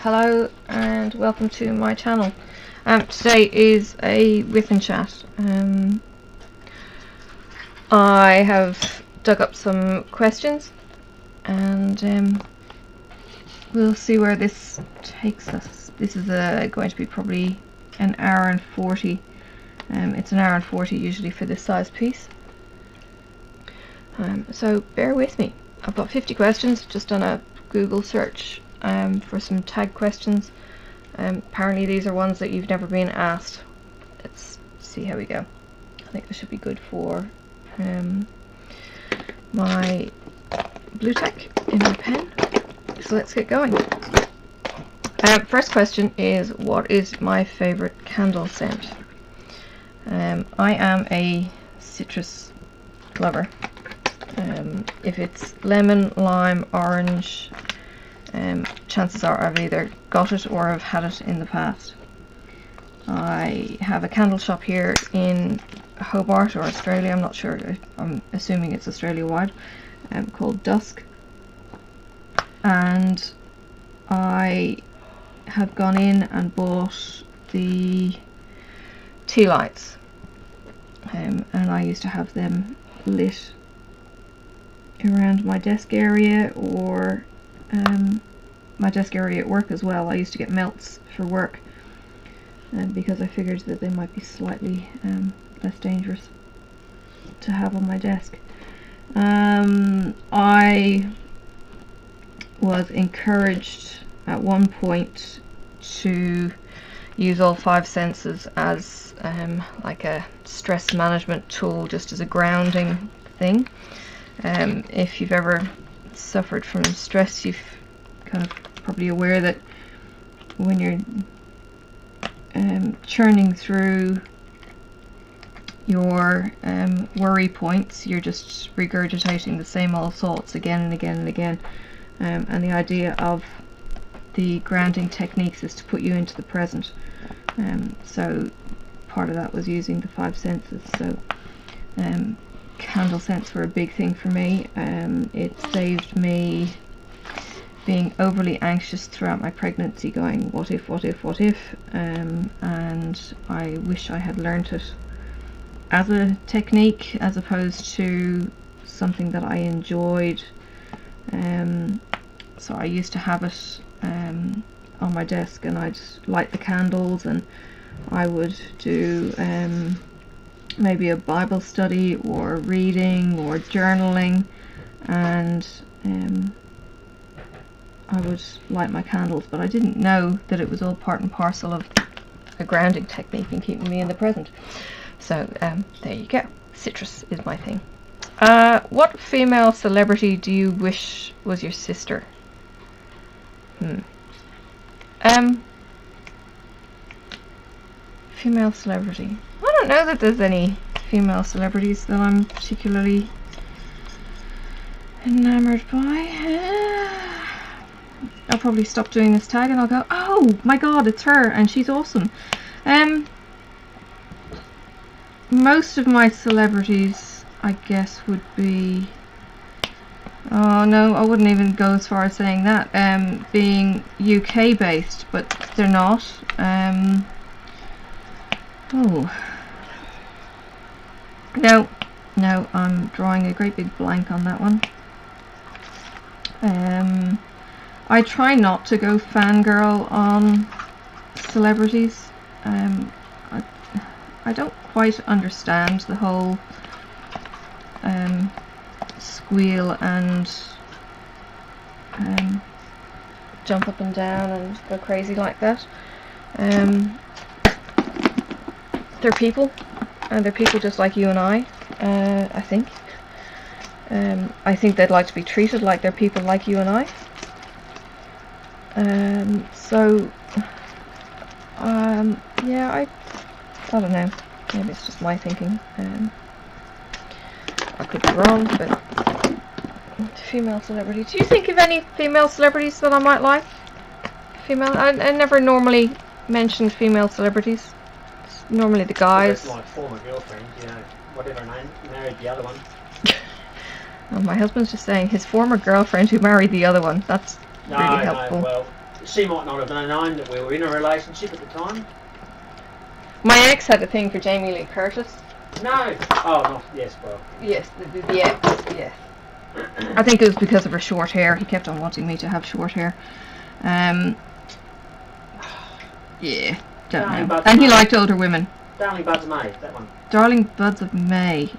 Hello and welcome to my channel. Today is a WiPnChat. I have dug up some questions and we'll see where this takes us. This is going to be probably an hour and 40. It's an hour and 40 usually for this size piece. So bear with me. I've got 50 questions, just done a Google search for some tag questions. Apparently these are ones that you've never been asked. Let's see how we go. I think this should be good for my blue tack in my pen. So let's get going. First question is, what is my favorite candle scent? I am a citrus lover. If it's lemon, lime, orange, chances are I've either got it or I've had it in the past. I have a candle shop here in Hobart or Australia, I'm not sure, I'm assuming it's Australia wide, called Dusk, and I have gone in and bought the tea lights, and I used to have them lit around my desk area or my desk area at work as well. I used to get melts for work because I figured that they might be slightly less dangerous to have on my desk. I was encouraged at one point to use all 5 senses as like a stress management tool, just as a grounding thing. If you've ever suffered from stress, you've kind of probably aware that when you're churning through your worry points, you're just regurgitating the same old thoughts again and again and again. And the idea of the grounding techniques is to put you into the present. So part of that was using the 5 senses. So candle scents were a big thing for me. It saved me being overly anxious throughout my pregnancy, going what if, what if, what if, and I wish I had learnt it as a technique as opposed to something that I enjoyed. So I used to have it on my desk, and I'd light the candles and I would do maybe a Bible study or reading or journaling, and I would light my candles, but I didn't know that it was all part and parcel of a grounding technique and keeping me in the present. So there you go. Citrus is my thing. What female celebrity do you wish was your sister? Female celebrity. I don't know that there's any female celebrities that I'm particularly enamored by. I'll probably stop doing this tag and I'll go, oh my god, it's her and she's awesome. Most of my celebrities, I guess, would be, oh no, I wouldn't even go as far as saying that, being UK based, but they're not. No, I'm drawing a great big blank on that one. I try not to go fangirl on celebrities. I don't quite understand the whole squeal and jump up and down and go crazy like that. They're people, and they're people just like you and I think. I think they'd like to be treated like they're people like you and I. Yeah, I don't know. Maybe it's just my thinking. I could be wrong, but female celebrity. Do you think of any female celebrities that I might like? Female? I never normally mention female celebrities. It's normally the guys. My former girlfriend, whatever name, married the other one. Oh, my husband's just saying his former girlfriend who married the other one. That's really helpful. No, well, she might not have known that we were in a relationship at the time. My ex had a thing for Jamie Lee Curtis. No. Oh, no. Yes, well. Yes, the ex, yes. I think it was because of her short hair. He kept on wanting me to have short hair. Yeah, don't know. And he liked older women. Darling Buds of May, that one. Darling Buds of May.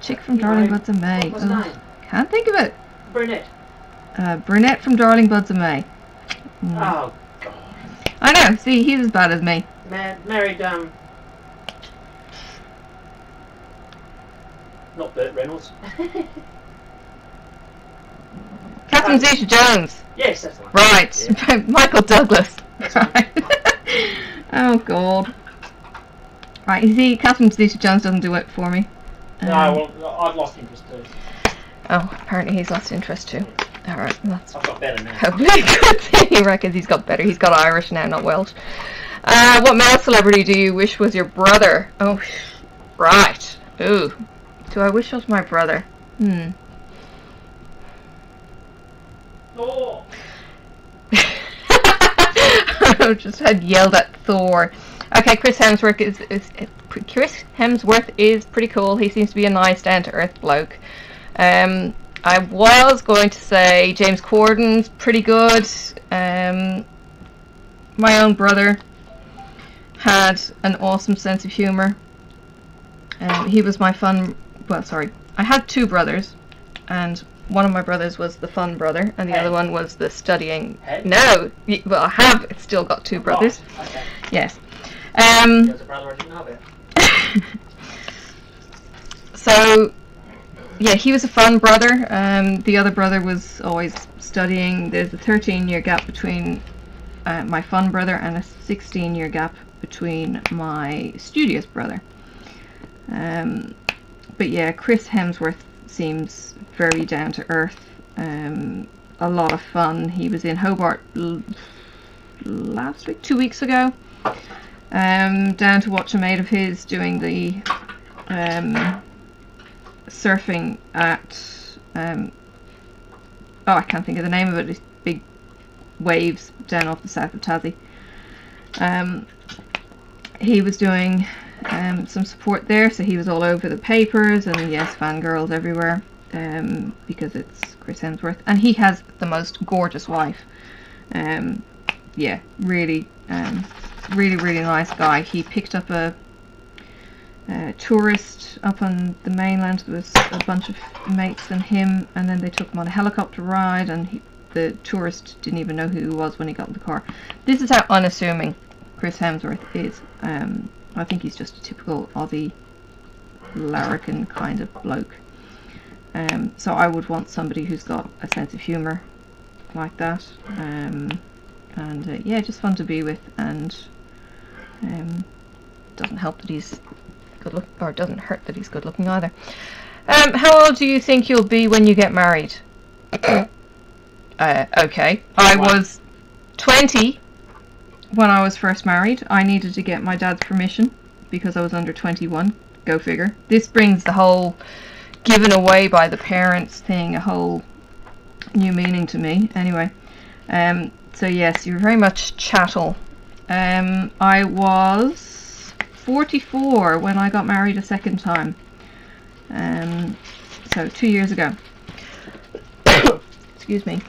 Chick from Darling Buds of May. What was her name? Can't think of it. Brunette. Brunette from Darling Buds of May. Oh, God. I know, see, he's as bad as me. Married, not Burt Reynolds. Catherine Zeta-Jones. Yes, that's the one. Right, Yeah. Michael Douglas. Right. Oh, God. Right, you see, Catherine Zeta-Jones doesn't do it for me. No, well, I've lost interest too. Oh, apparently he's lost interest too. Alright, that's I've got better now. hopefully a good thing. He reckons he's got better. He's got Irish now, not Welsh. What male celebrity do you wish was your brother? Oh, right. Ooh. Do I wish was my brother? Thor! I just had yelled at Thor. Okay, Chris Hemsworth is pretty cool. He seems to be a nice, down-to-earth bloke. I was going to say James Corden's pretty good. My own brother had an awesome sense of humour. He was my fun... Well, sorry. I had two brothers, and one of my brothers was the fun brother, and the other one was the studying... No! Well, I have still got two brothers. Oh, okay. Yes. There's a brother I didn't know about. So... Yeah, he was a fun brother. The other brother was always studying. There's a 13-year gap between my fun brother and a 16-year gap between my studious brother. But yeah, Chris Hemsworth seems very down to earth. A lot of fun. He was in Hobart last week, 2 weeks ago. Down to watch a mate of his doing the surfing at oh, I can't think of the name of it. These big waves down off the south of Tassie. He was doing some support there, so he was all over the papers, and yes, fangirls everywhere, because it's Chris Hemsworth, and he has the most gorgeous wife. Yeah, really nice guy. He picked up a tourist up on the mainland. There was a bunch of mates and him, and then they took him on a helicopter ride, and the tourist didn't even know who he was when he got in the car. This is how unassuming Chris Hemsworth is. I think he's just a typical Aussie larrikin kind of bloke. So I would want somebody who's got a sense of humour like that, and yeah, just fun to be with, and doesn't help that he's good look, or doesn't hurt that he's good looking either. How old do you think you'll be when you get married? Okay, I was 20 when I was first married. I needed to get my dad's permission because I was under 21. Go figure. This brings the whole given away by the parents thing a whole new meaning to me. Anyway, so yes, you're very much chattel. I was 44 when I got married a second time. So 2 years ago. Excuse me.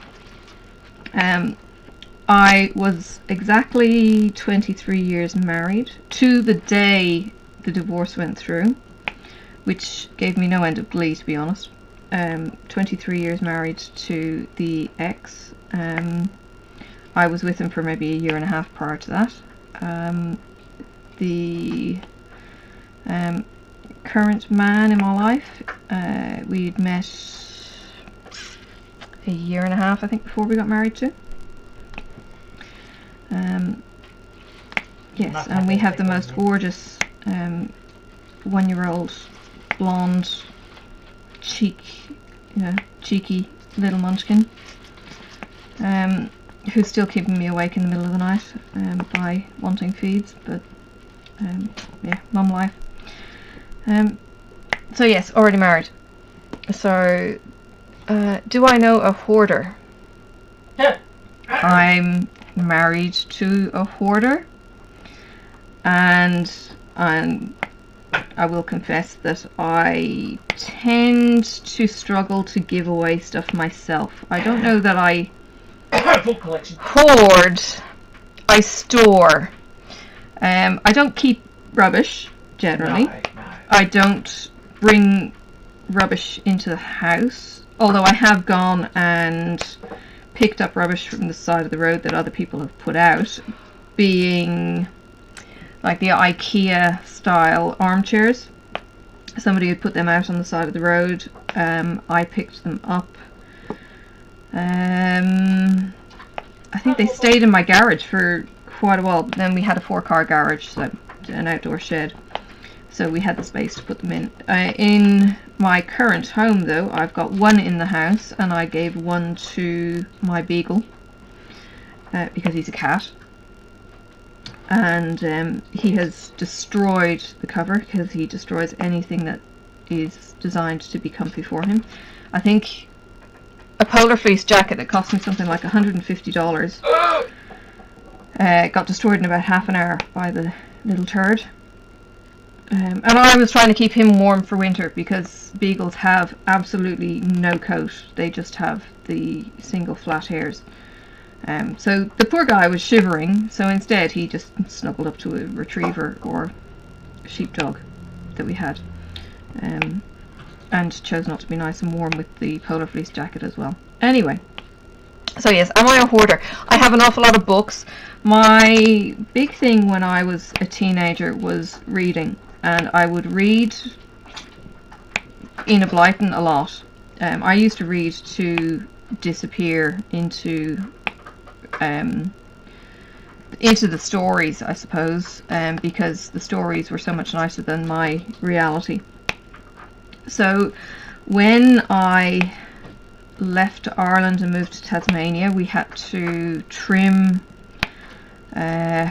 I was exactly 23 years married to the day the divorce went through, which gave me no end of glee, to be honest. 23 years married to the ex. I was with him for maybe a year and a half prior to that. The current man in my life, we'd met a year and a half, I think, before we got married too. Yes, and we have the most gorgeous 1-year-old blonde, cheeky little munchkin, who's still keeping me awake in the middle of the night by wanting feeds, but yeah, mum life. So yes, already married. So do I know a hoarder? Yeah. I'm married to a hoarder, and I will confess that I tend to struggle to give away stuff myself. I don't know that I full collection. hoard, I store. I don't keep rubbish generally. No. I don't bring rubbish into the house, although I have gone and picked up rubbish from the side of the road that other people have put out, being like the IKEA style armchairs. Somebody had put them out on the side of the road. I picked them up. I think they stayed in my garage for quite a while, but then we had a 4-car garage, so an outdoor shed, so we had the space to put them in. In my current home though, I've got one in the house, and I gave one to my beagle because he's a cat, and he has destroyed the cover because he destroys anything that is designed to be comfy for him. I think a polar fleece jacket that cost me something like $150 got destroyed in about half an hour by the little turd. And I was trying to keep him warm for winter because beagles have absolutely no coat. They just have the single flat hairs. So the poor guy was shivering, so instead he just snuggled up to a retriever or a sheepdog that we had, and chose not to be nice and warm with the polar fleece jacket as well. Anyway, so yes, am I a hoarder? I have an awful lot of books. My big thing when I was a teenager was reading, and I would read Enid Blyton a lot. I used to read to disappear into the stories, I suppose, because the stories were so much nicer than my reality. So when I left Ireland and moved to Tasmania, we had to trim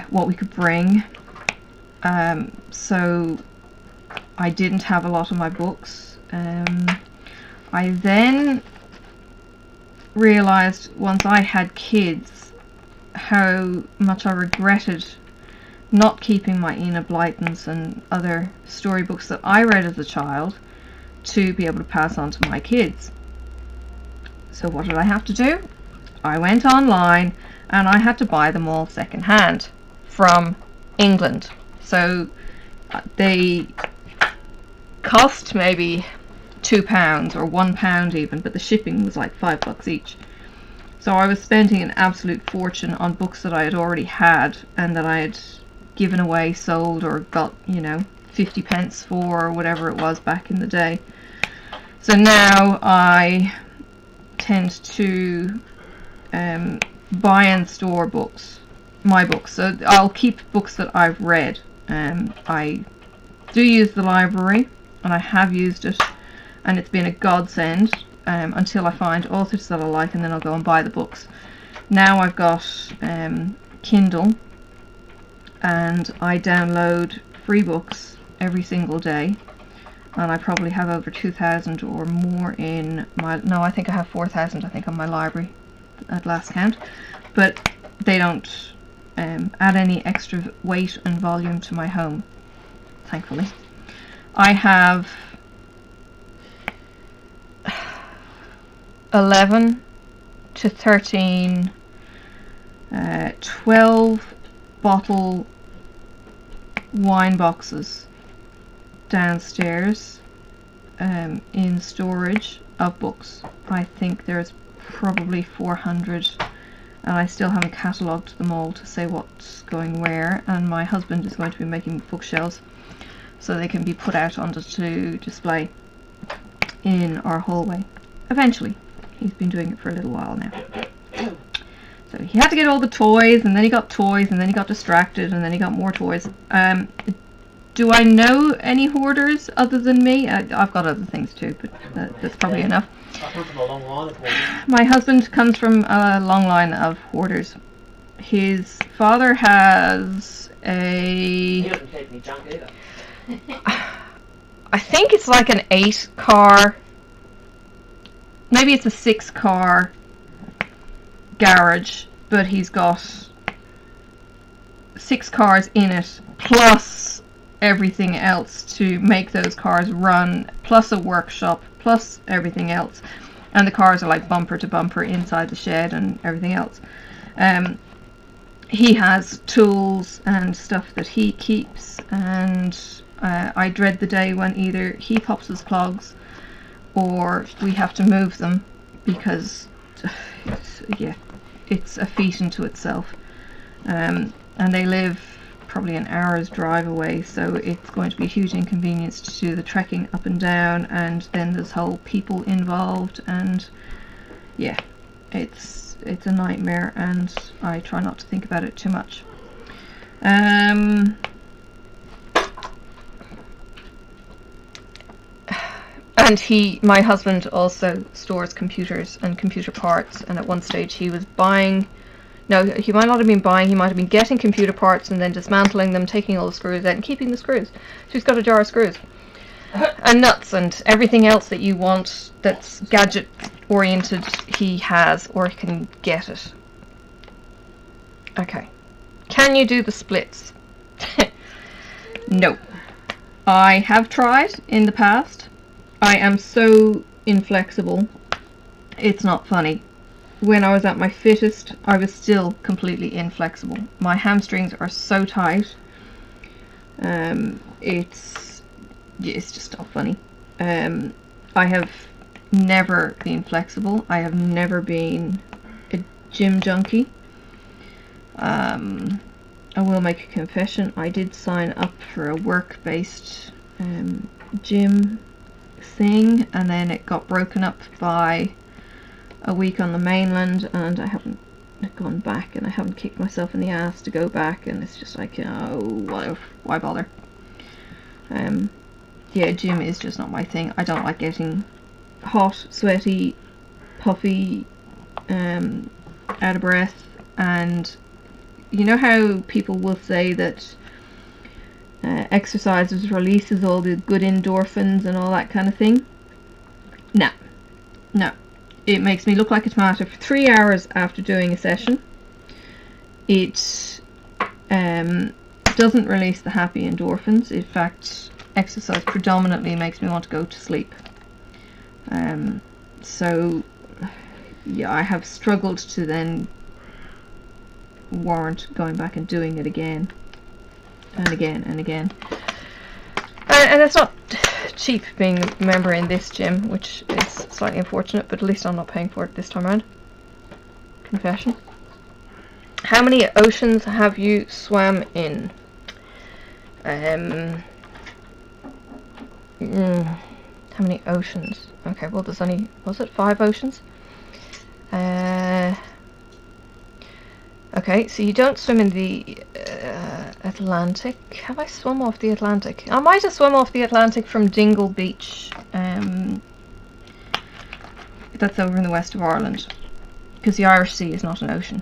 what we could bring, so I didn't have a lot of my books. I then realised once I had kids how much I regretted not keeping my Enid Blytons and other storybooks that I read as a child to be able to pass on to my kids. So what did I have to do? I went online and I had to buy them all second hand from England. So they cost maybe £2 or £1 even, but the shipping was like $5 each. So I was spending an absolute fortune on books that I had already had and that I had given away, sold, or got, 50 pence for, or whatever it was back in the day. So now I tend to buy and store books, my books. So I'll keep books that I've read. I do use the library, and I have used it, and it's been a godsend until I find authors that I like, and then I'll go and buy the books. Now I've got Kindle, and I download free books every single day, and I probably have over 2,000 or more in my, no, I think I have 4,000 I think on my library at last count, but they don't add any extra weight and volume to my home, thankfully. I have 11 to 13 12 bottle wine boxes downstairs in storage of books. I think there's probably 400, and I still haven't catalogued them all to say what's going where, and my husband is going to be making bookshelves so they can be put out onto display in our hallway eventually. He's been doing it for a little while now. So he had to get all the toys, and then he got toys, and then he got distracted, and then he got more toys. Do I know any hoarders other than me? I've got other things too, but that's probably enough. I come from a long line of hoarders. My husband comes from a long line of hoarders. His father has He a... doesn't take any junk either. I think it's like an 8-car, maybe it's a 6-car garage but he's got 6 cars in it, plus everything else to make those cars run, plus a workshop, plus everything else. And the cars are like bumper to bumper inside the shed and everything else. He has tools and stuff that he keeps, and I dread the day when either he pops his clogs or we have to move them, because it's a feat unto itself. And they live probably an hour's drive away, so it's going to be a huge inconvenience to do the trekking up and down, and then there's whole people involved, and yeah, it's a nightmare, and I try not to think about it too much. And my husband also stores computers and computer parts, and at one stage he was buying, no, he might not have been buying, he might have been getting computer parts and then dismantling them, taking all the screws out and keeping the screws. So he's got a jar of screws and nuts and everything else that you want that's gadget oriented, he has, or can get it. Okay, can you do the splits? No. I have tried in the past. I am so inflexible, it's not funny. When I was at my fittest, I was still completely inflexible. My hamstrings are so tight. It's just not funny. I have never been flexible. I have never been a gym junkie. I will make a confession. I did sign up for a work-based gym thing, and then it got broken up by a week on the mainland, and I haven't gone back, and I haven't kicked myself in the ass to go back, and it's just like, oh, why bother? Yeah, gym is just not my thing. I don't like getting hot, sweaty, puffy, out of breath, and you know how people will say that exercises releases all the good endorphins and all that kind of thing? No. It makes me look like a tomato for 3 hours after doing a session. It doesn't release the happy endorphins. In fact, exercise predominantly makes me want to go to sleep. So yeah, I have struggled to then warrant going back and doing it again and again and again. And it's not cheap being a member in this gym, which is slightly unfortunate, but at least I'm not paying for it this time around. Confession. How many oceans have you swam in? How many oceans? Okay, well there's only, was it 5 oceans? Okay, so you don't swim in the Atlantic. Have I swum off the Atlantic? I might have swum off the Atlantic from Dingle Beach. That's over in the west of Ireland, because the Irish Sea is not an ocean.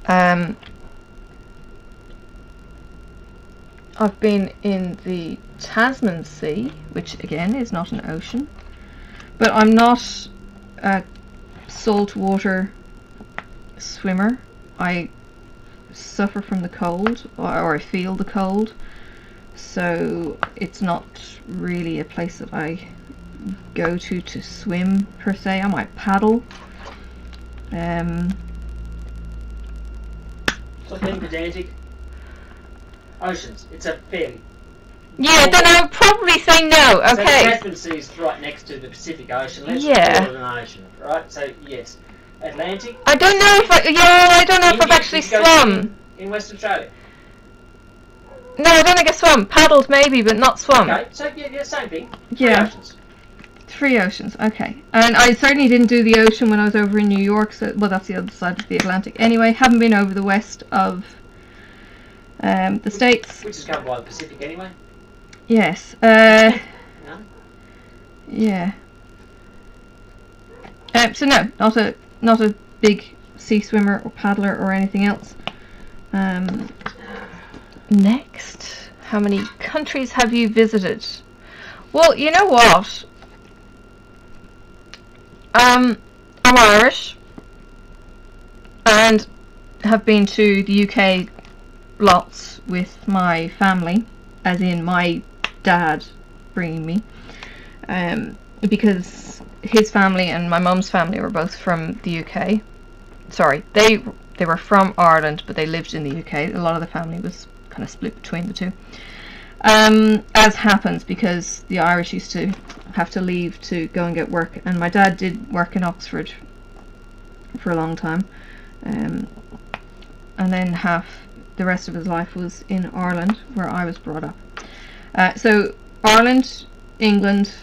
I've been in the Tasman Sea, which again is not an ocean, but I'm not a saltwater swimmer. I suffer from the cold, or I feel the cold, so it's not really a place that I go to swim per se. I might paddle. So think pedantic. Oceans. It's a fairly. Yeah, then I would probably say no. Okay. So the Tasman Sea is right next to the Pacific Ocean. Let's call it an ocean, right? So yes, Atlantic. I don't know if I don't know if I've actually swum in Western Australia. No, I don't think I swum. Paddled maybe, but not swum. Okay, so yeah, same thing. Yeah. 3 oceans, okay. And I certainly didn't do the ocean when I was over in New York, so, well, that's the other side of the Atlantic. Anyway, haven't been over the west of the States. Which is covered by the Pacific anyway. Yes. No? Yeah. So no, not a big sea swimmer or paddler or anything else. Next, how many countries have you visited? Well, you know what? I'm Irish. and have been to the UK lots with my family, as in my dad bringing me, because his family and my mum's family were both from the UK. Sorry, they were from Ireland, but they lived in the UK. A lot of the family was kind of split between the two. As happens, because the Irish used to have to leave to go and get work, and my dad did work in Oxford for a long time, and then half the rest of his life was in Ireland, where I was brought up. So Ireland, England,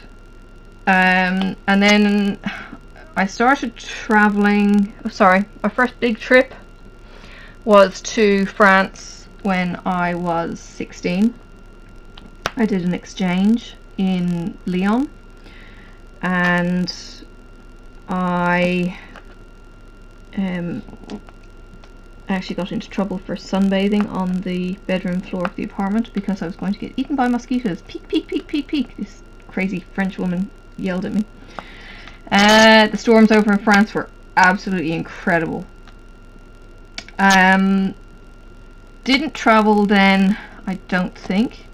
and then I started traveling. Sorry, my first big trip was to France when I was 16. I did an exchange in Lyon, and I actually got into trouble for sunbathing on the bedroom floor of the apartment because I was going to get eaten by mosquitoes. Peek, peek, peek, peek, peek. This crazy French woman yelled at me. The storms over in France were absolutely incredible. Didn't travel then, I don't think,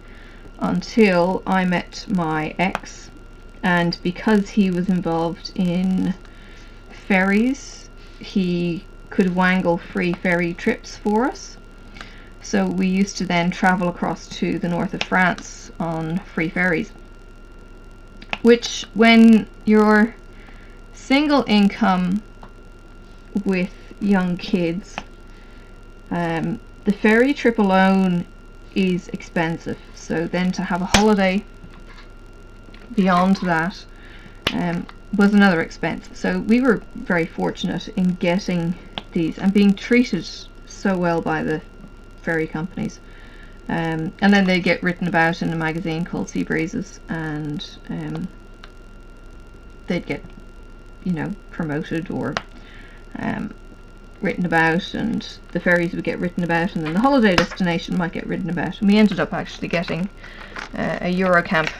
until I met my ex, and because he was involved in ferries, he could wangle free ferry trips for us. So we used to then travel across to the north of France on free ferries, which, when you're single income with young kids, the ferry trip alone is expensive. So then to have a holiday beyond that was another expense. So we were very fortunate in getting these and being treated so well by the ferry companies. And then they get written about in a magazine called Sea Breezes, and they'd get, you know, promoted or written about, and the ferries would get written about, and then the holiday destination might get written about. And we ended up actually getting a Eurocamp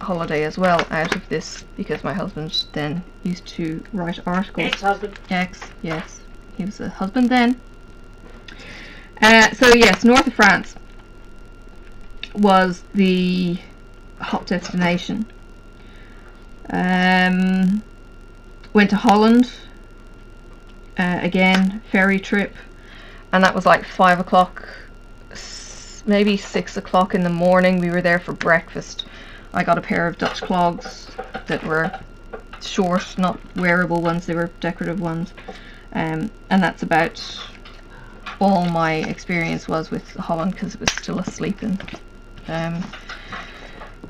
holiday as well out of this, because my husband then used to write articles. Ex-husband. Yes, he was a husband then. So yes, north of France was the hot destination. Went to Holland, again, ferry trip, and that was like 5 o'clock, maybe 6 o'clock in the morning. We were there for breakfast. I got a pair of Dutch clogs that were short, not wearable ones, they were decorative ones, and that's about all my experience was with Holland, because it was still asleep. And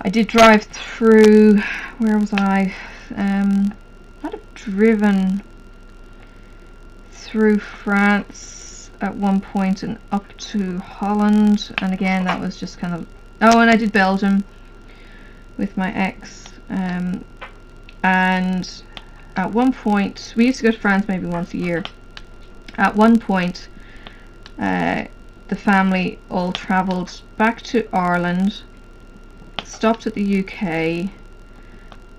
I did drive through, where was I? I'd have driven through France at one point and up to Holland, and again that was just kind of, oh, and I did Belgium with my ex, and at one point, we used to go to France maybe once a year. At one point, the family all travelled back to Ireland, stopped at the UK,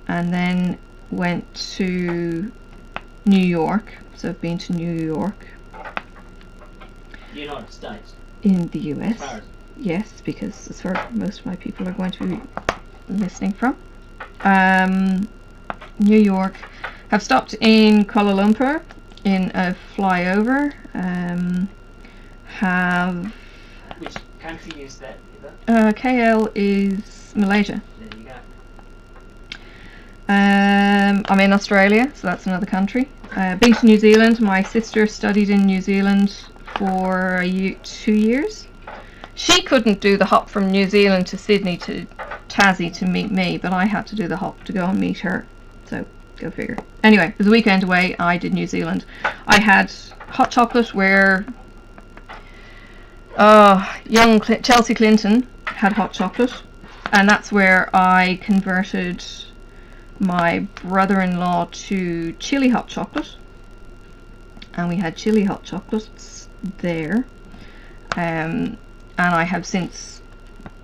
and then went to New York. So I've been to New York. United States. In the US. Yes, because that's where most of my people are going to be listening from. New York. Have stopped in Kuala Lumpur in a flyover. Have... Which country is that? KL is Malaysia. There you go. I'm in Australia, so that's another country. Been to New Zealand. My sister studied in New Zealand for 2 years. She couldn't do the hop from New Zealand to Sydney to Tassie to meet me, but I had to do the hop to go and meet her. So, go figure. Anyway, it was a weekend away. I did New Zealand. I had hot chocolate where young Chelsea Clinton had hot chocolate, and that's where I converted my brother-in-law to chili hot chocolate, and we had chili hot chocolates there, and I have since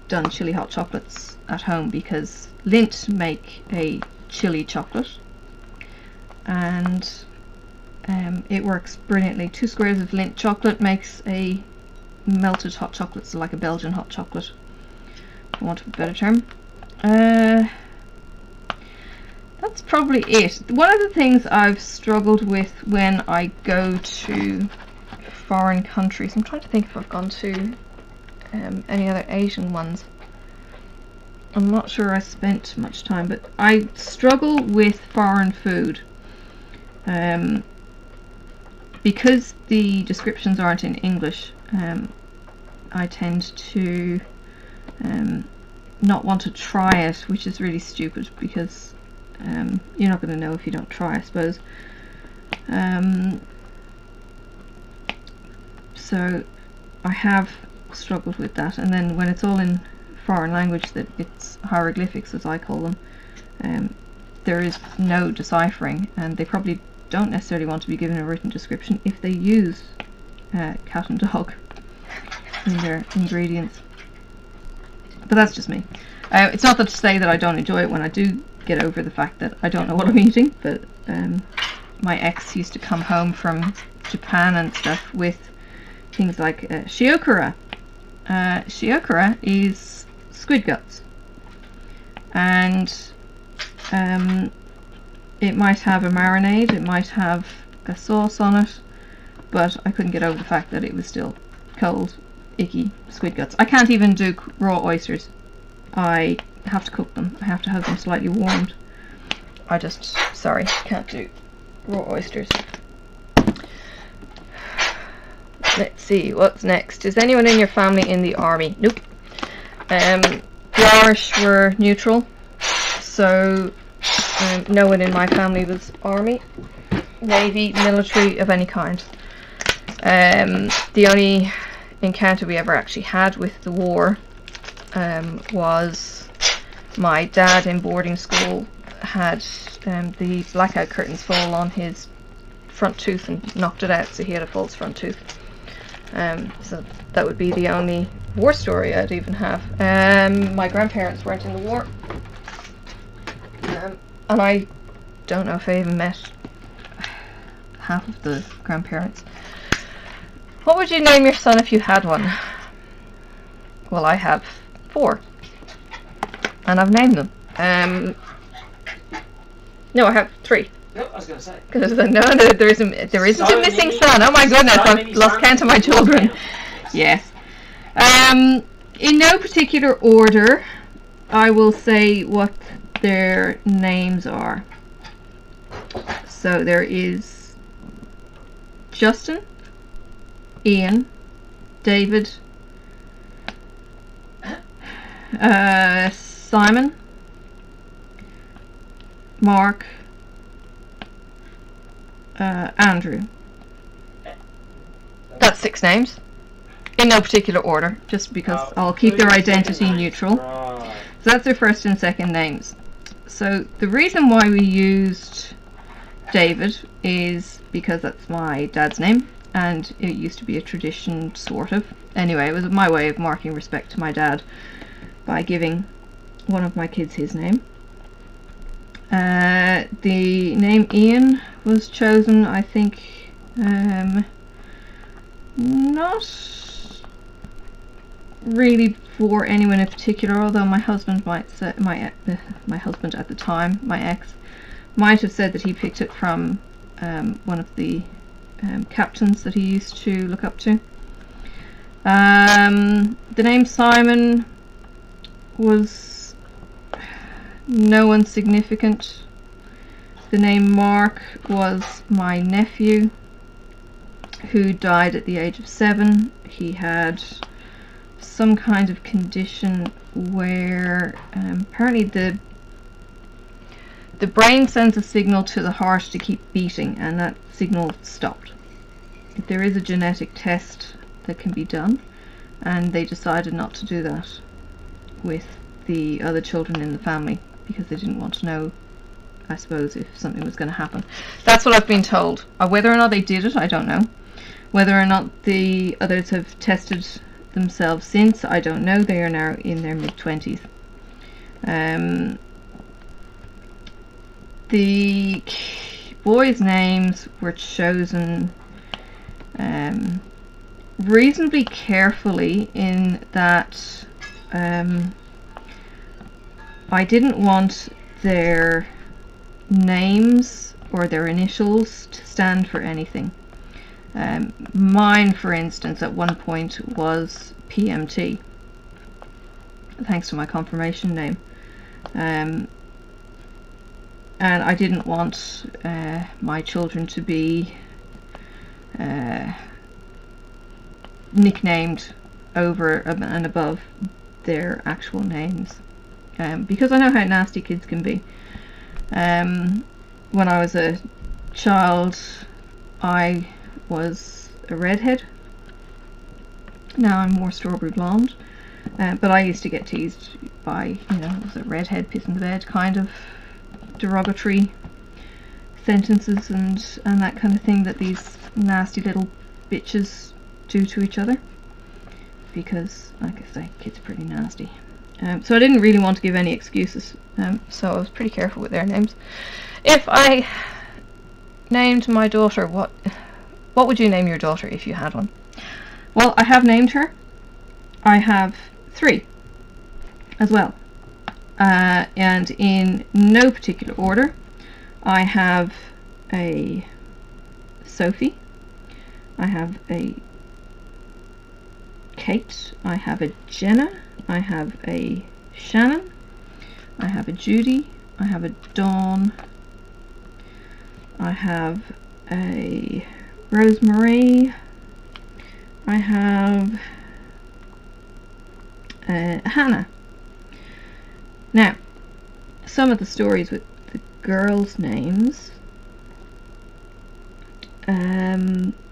done chili hot chocolates at home because Lindt make a chili chocolate, and it works brilliantly. 2 squares of Lindt chocolate makes a melted hot chocolate, so like a Belgian hot chocolate, for want of a better term. That's probably it. One of the things I've struggled with when I go to foreign countries, I'm trying to think if I've gone to any other Asian ones. I'm not sure I spent much time, but I struggle with foreign food. Because the descriptions aren't in English, I tend to not want to try it, which is really stupid, because you're not going to know if you don't try, I suppose. So I have struggled with that, and then when it's all in foreign language, that it's hieroglyphics as I call them, there is no deciphering, and they probably don't necessarily want to be given a written description if they use cat and dog in their ingredients. But that's just me. It's not that to say that I don't enjoy it when I do get over the fact that I don't know what I'm eating, but my ex used to come home from Japan and stuff with things like shiokura. Shiokura is squid guts, and it might have a marinade, it might have a sauce on it, but I couldn't get over the fact that it was still cold, icky squid guts. I can't even do raw oysters. I have to cook them. I have to have them slightly warmed. I just, sorry, can't do raw oysters. Let's see, what's next? Is anyone in your family in the army? Nope. The Irish were neutral, so no one in my family was army, navy, military of any kind. The only encounter we ever actually had with the war was my dad in boarding school had the blackout curtains fall on his front tooth and knocked it out, so he had a false front tooth. So that would be the only war story I'd even have. My grandparents weren't in the war, and I don't know if I even met half of the grandparents. What would you name your son if you had one? Well, I have 4, and I've named them. No, I have 3. No, I was going to say. Because no, there isn't a missing son. Oh my goodness, I've lost count of my children. Yes. In no particular order, I will say what their names are. So there is Justin, Ian, David, Simon, Mark, Andrew. That's 6 names. In no particular order, just because I'll keep their identity neutral. So that's their first and second names. So the reason why we used David is because that's my dad's name, and it used to be a tradition, sort of. Anyway, it was my way of marking respect to my dad by giving one of my kids his name. The name Ian was chosen, I think, not really for anyone in particular, although my husband might say, my husband at the time, my ex, might have said that he picked it from one of the captains that he used to look up to. The name Simon was no one significant. The name Mark was my nephew, who died at the age of 7. He had some kind of condition where apparently the brain sends a signal to the heart to keep beating, and that signal stopped. There is a genetic test that can be done, and they decided not to do that with the other children in the family because they didn't want to know, I suppose, if something was going to happen. That's what I've been told. Whether or not they did it, I don't know. Whether or not the others have tested themselves since, I don't know. They are now in their mid-20s. The boys' names were chosen reasonably carefully, in that I didn't want their names or their initials to stand for anything. Mine, for instance, at one point was PMT, thanks to my confirmation name. And I didn't want my children to be nicknamed over and above their actual names, because I know how nasty kids can be. When I was a child, I was a redhead. Now I'm more strawberry blonde, but I used to get teased by, you know, was a redhead, piss in the bed, kind of derogatory sentences and that kind of thing that these nasty little bitches do to each other, because, like I say, kids are pretty nasty. So I didn't really want to give any excuses, so I was pretty careful with their names. If I named my daughter, what would you name your daughter if you had one? Well, I have named her. I have 3 as well, and in no particular order. I have a Sophie, I have a Kate, I have a Jenna, I have a Shannon, I have a Judy, I have a Dawn, I have a Rosemary, I have Hannah. Now, some of the stories with the girls' names,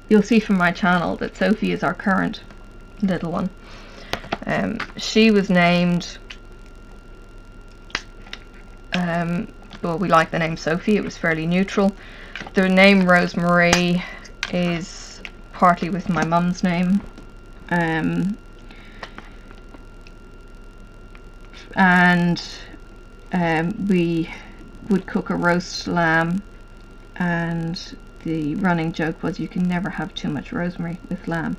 you'll see from my channel that Sophie is our current little one. She was named, well, we like the name Sophie, it was fairly neutral. The name Rosemary is partly with my mum's name, and we would cook a roast lamb, and the running joke was you can never have too much rosemary with lamb.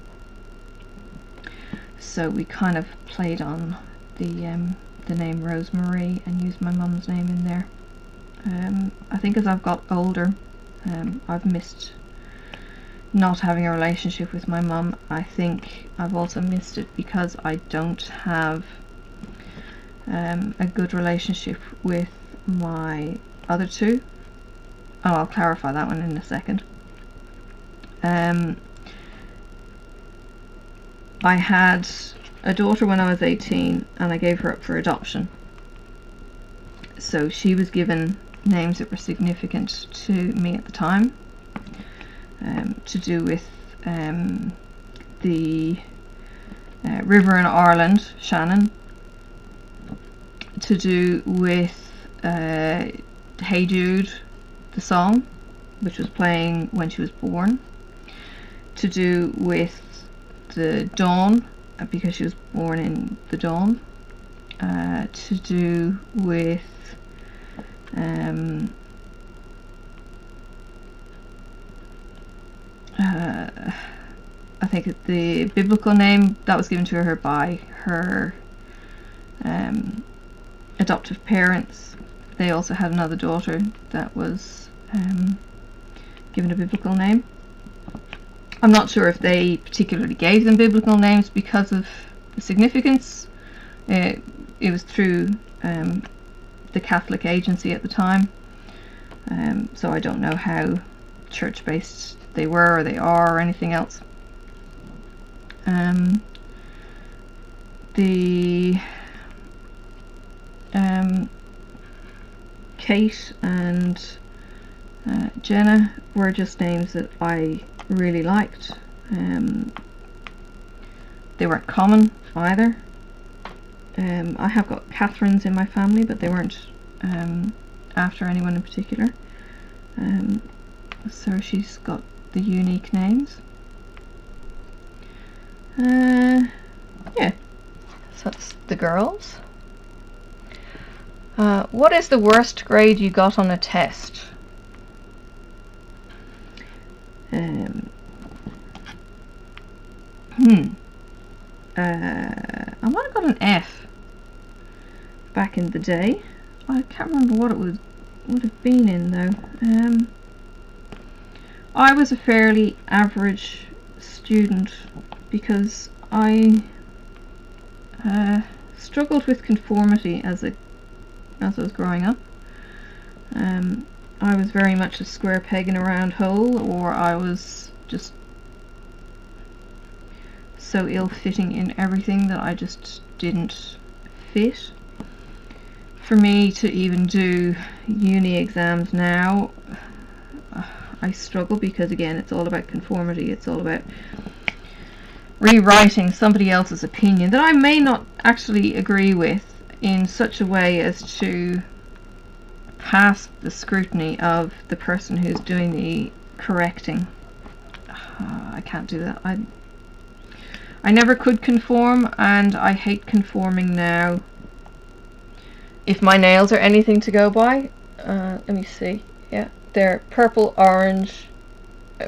So we kind of played on the name Rosemary and used my mum's name in there. I think as I've got older, I've missed not having a relationship with my mum. I think I've also missed it because I don't have a good relationship with my other 2. Oh, I'll clarify that one in a second. I had a daughter when I was 18 and I gave her up for adoption. So she was given names that were significant to me at the time, to do with the river in Ireland, Shannon, to do with Hey Jude, the song, which was playing when she was born, to do with the dawn, because she was born in the dawn, to do with I think the biblical name that was given to her by her adoptive parents. They also had another daughter that was given a biblical name. I'm not sure if they particularly gave them biblical names because of the significance. It was through the Catholic agency at the time, so I don't know how church-based they were or they are or anything else. The Kate and Jenna were just names that I really liked. They weren't common either. I have got Catherines in my family, but they weren't after anyone in particular. So she's got the unique names. Yeah, so that's the girls. What is the worst grade you got on a test? I might have got an F back in the day. I can't remember what it would have been in though. I was a fairly average student because I struggled with conformity as I was growing up. I was very much a square peg in a round hole, or I was just so ill-fitting in everything that I just didn't fit. For me to even do uni exams now, I struggle because again it's all about conformity. It's all about rewriting somebody else's opinion that I may not actually agree with in such a way as to pass the scrutiny of the person who's doing the correcting. I can't do that. I never could conform, and I hate conforming now. If my nails are anything to go by, let me see. Yeah, they're purple, orange,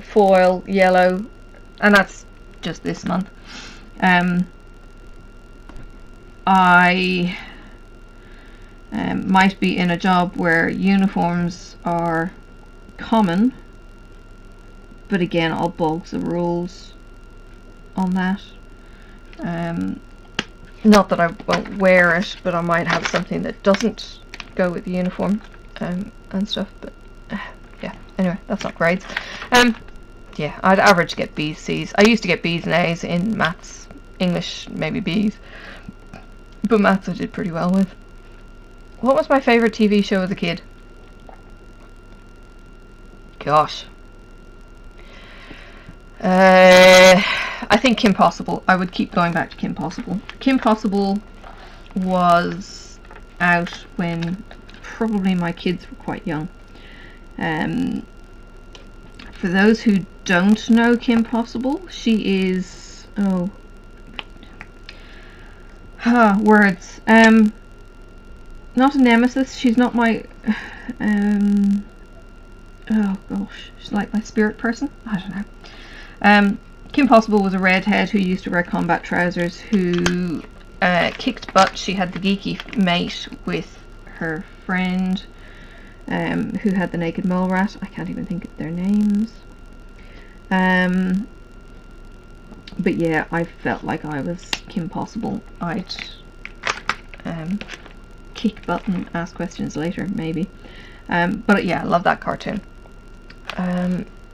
foil, yellow, and that's just this month. I might be in a job where uniforms are common, but again, I'll bog the rules on that. Not that I won't wear it, but I might have something that doesn't go with the uniform and stuff. But yeah, anyway, that's not grades. Yeah, I'd average get B's, C's. I used to get B's and A's in maths, English, maybe B's, but maths I did pretty well with. What was my favourite TV show as a kid? Gosh. I think Kim Possible. I would keep going back to Kim Possible. Kim Possible was out when probably my kids were quite young. For those who don't know Kim Possible, she is... words. Not a nemesis. She's not my... oh gosh. She's like my spirit person? I don't know. Kim Possible was a redhead who used to wear combat trousers, who kicked butt. She had the geeky mate with her friend, who had the naked mole rat. I can't even think of their names. But yeah, I felt like I was Kim Possible. I'd kick butt and ask questions later, maybe. But yeah, I love that cartoon.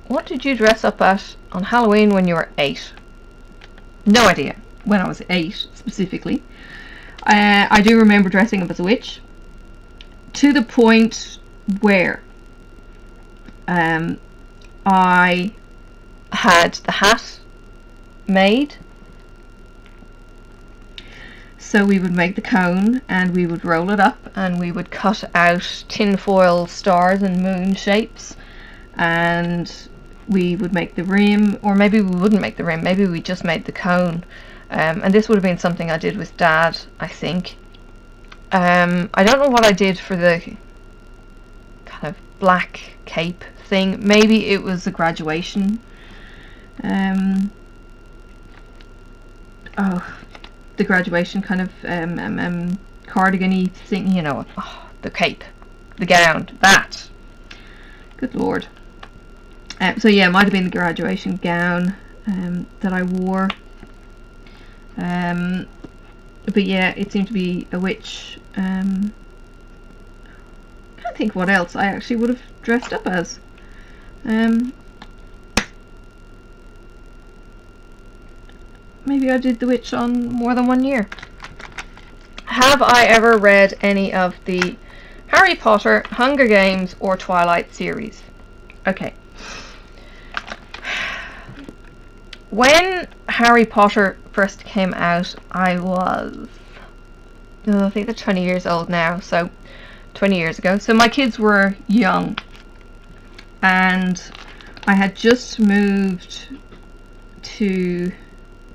What did you dress up as on Halloween when you were 8? No idea when I was 8 specifically. I do remember dressing up as a witch, to the point where I had the hat made. So we would make the cone and we would roll it up and we would cut out tinfoil stars and moon shapes, and we would make the rim, or maybe we wouldn't make the rim, maybe we just made the cone. And this would have been something I did with Dad, I think. I don't know what I did for the kind of black cape thing. Maybe it was a graduation. The graduation kind of cardigan-y thing, you know. Oh, the cape, the gown, that. Good lord. So yeah, it might have been the graduation gown that I wore. But yeah, it seemed to be a witch. Can't think what else I actually would have dressed up as. Maybe I did the witch on more than one year. Have I ever read any of the Harry Potter, Hunger Games or Twilight series? Okay. When Harry Potter first came out, I was, I think they're 20 years old now, so 20 years ago. So my kids were young, and I had just moved to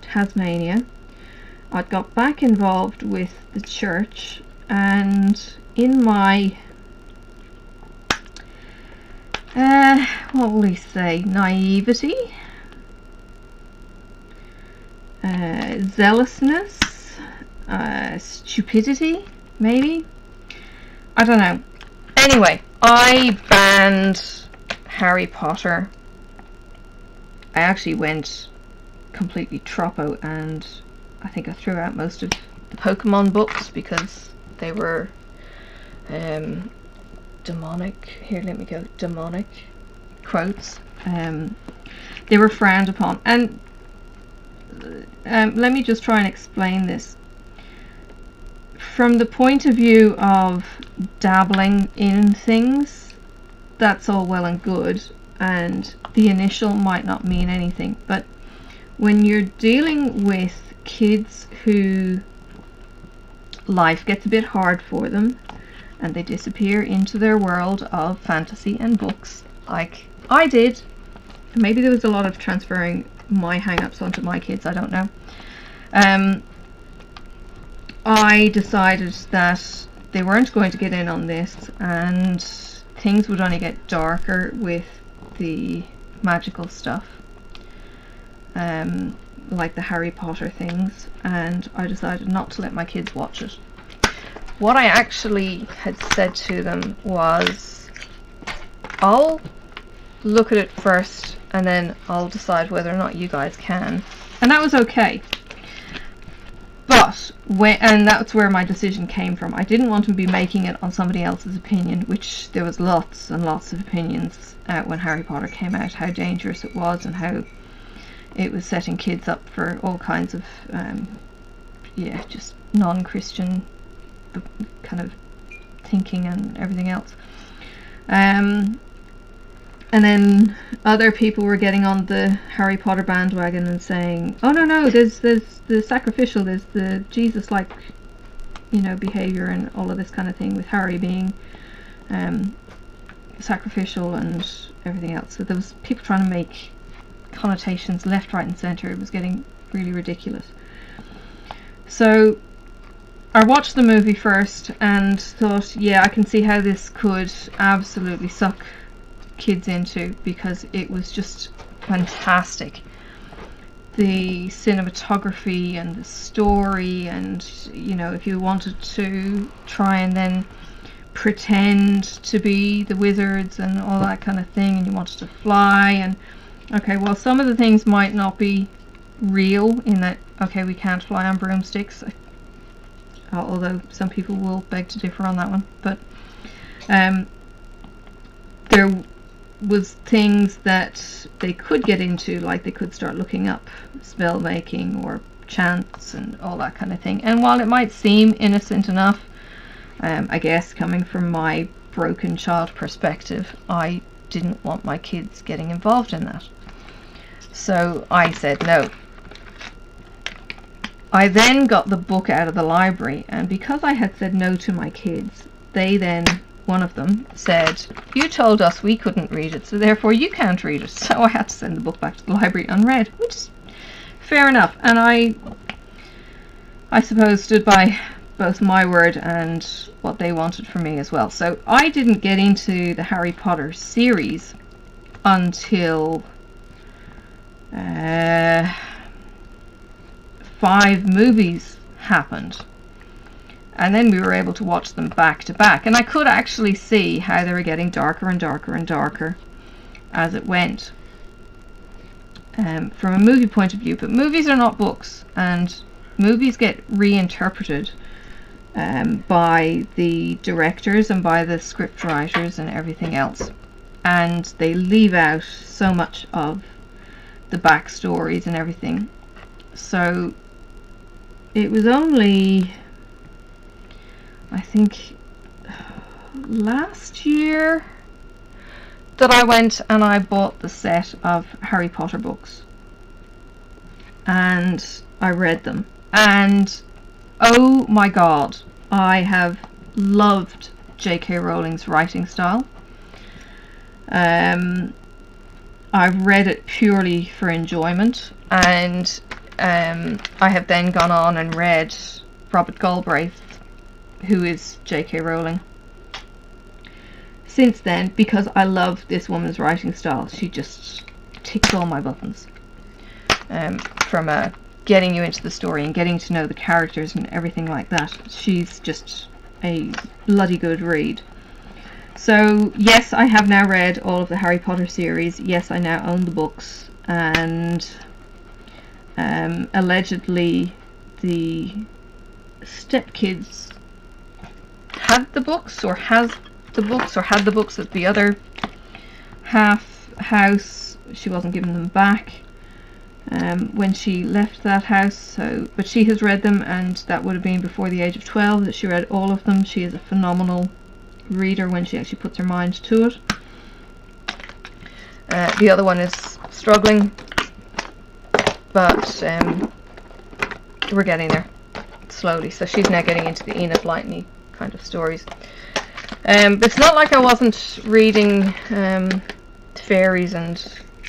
Tasmania. I'd got back involved with the church, and in my what will we say, naivety, zealousness, stupidity, maybe. I don't know. Anyway, I banned Harry Potter. I actually went completely troppo, and I think I threw out most of the Pokemon books because they were demonic. Here, let me go. Demonic quotes. They were frowned upon. And let me just try and explain this. From the point of view of dabbling in things, that's all well and good, and the initial might not mean anything, but when you're dealing with kids who life gets a bit hard for them and they disappear into their world of fantasy and books, like I did, maybe there was a lot of transferring my hang-ups onto my kids, I don't know. I decided that they weren't going to get in on this, and things would only get darker with the magical stuff, like the Harry Potter things, and I decided not to let my kids watch it. What I actually had said to them was, I'll look at it first and then I'll decide whether or not you guys can, and that was okay. But and that's where my decision came from. I didn't want to be making it on somebody else's opinion, which there was lots and lots of opinions when Harry Potter came out, how dangerous it was and how it was setting kids up for all kinds of yeah, just non-Christian kind of thinking and everything else. And then other people were getting on the Harry Potter bandwagon and saying, oh no, there's the sacrificial, there's the Jesus-like, you know, behaviour and all of this kind of thing, with Harry being sacrificial and everything else. So there was people trying to make connotations left, right and centre. It was getting really ridiculous. So I watched the movie first and thought, yeah, I can see how this could absolutely suck kids into, because it was just fantastic. The cinematography and the story, and you know, if you wanted to try and then pretend to be the wizards and all that kind of thing, and you wanted to fly, and okay, well, some of the things might not be real in that, okay, we can't fly on broomsticks, although some people will beg to differ on that one, but there was things that they could get into, like they could start looking up spell making or chants and all that kind of thing. And while it might seem innocent enough, I guess coming from my broken child perspective, I didn't want my kids getting involved in that. So I said no. I then got the book out of the library, and because I had said no to my kids, they then, one of them said, you told us we couldn't read it, so therefore you can't read it. So I had to send the book back to the library unread, which is fair enough. And I suppose stood by both my word and what they wanted from me as well. So I didn't get into the Harry Potter series until 5 movies happened. And then we were able to watch them back to back, and I could actually see how they were getting darker and darker and darker as it went, from a movie point of view. But movies are not books, and movies get reinterpreted by the directors and by the script writers and everything else, and they leave out so much of the backstories and everything. So it was only, I think, last year that I went and I bought the set of Harry Potter books, and I read them, and oh my god, I have loved J.K. Rowling's writing style. I've read it purely for enjoyment, and I have then gone on and read Robert Galbraith, who is J.K. Rowling, since then, because I love this woman's writing style. She just ticks all my buttons, from a getting you into the story and getting to know the characters and everything like that. She's just a bloody good read. So yes, I have now read all of the Harry Potter series. Yes, I now own the books, and allegedly the stepkids had the books, or has the books, or had the books at the other half house. She wasn't giving them back when she left that house, so but she has read them, and that would have been before the age of 12 that she read all of them. She is a phenomenal reader when she actually puts her mind to it. The other one is struggling, but we're getting there slowly. So she's now getting into the Enid Blyton kind of stories. But it's not like I wasn't reading fairies and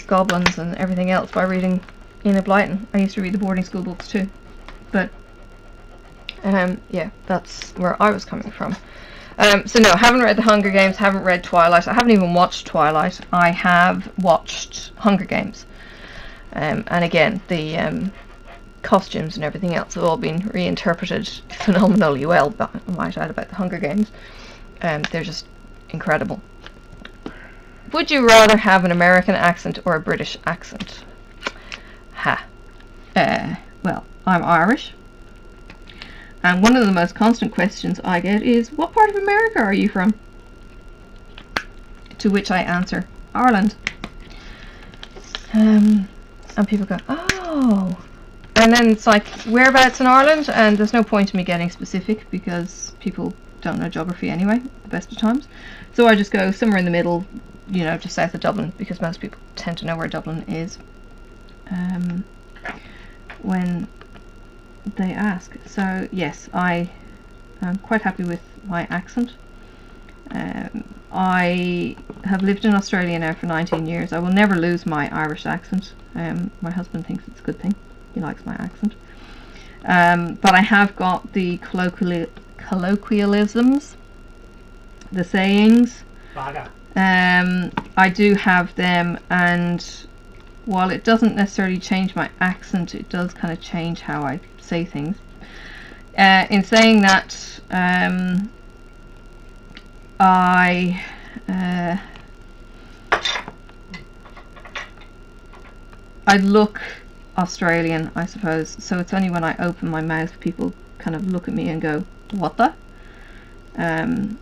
goblins and everything else by reading Enid Blyton. I used to read the boarding school books too. But yeah, that's where I was coming from. So no, haven't read the Hunger Games, haven't read Twilight. I haven't even watched Twilight. I have watched Hunger Games. And again, the costumes and everything else have all been reinterpreted phenomenally well, but I might add about the Hunger Games. They're just incredible. Would you rather have an American accent or a British accent? Well, I'm Irish. And one of the most constant questions I get is, what part of America are you from? To which I answer, Ireland. And people go, oh. And then it's like, whereabouts in Ireland? And there's no point in me getting specific because people don't know geography anyway, the best of times. So I just go somewhere in the middle, you know, just south of Dublin, because most people tend to know where Dublin is when they ask. So yes, I am quite happy with my accent. I have lived in Australia now for 19 years. I will never lose my Irish accent. My husband thinks it's a good thing. He likes my accent. But I have got the colloquialisms, the sayings. I do have them, and while it doesn't necessarily change my accent, it does kind of change how I say things. In saying that, I look Australian, I suppose, so it's only when I open my mouth people kind of look at me and go, what the? And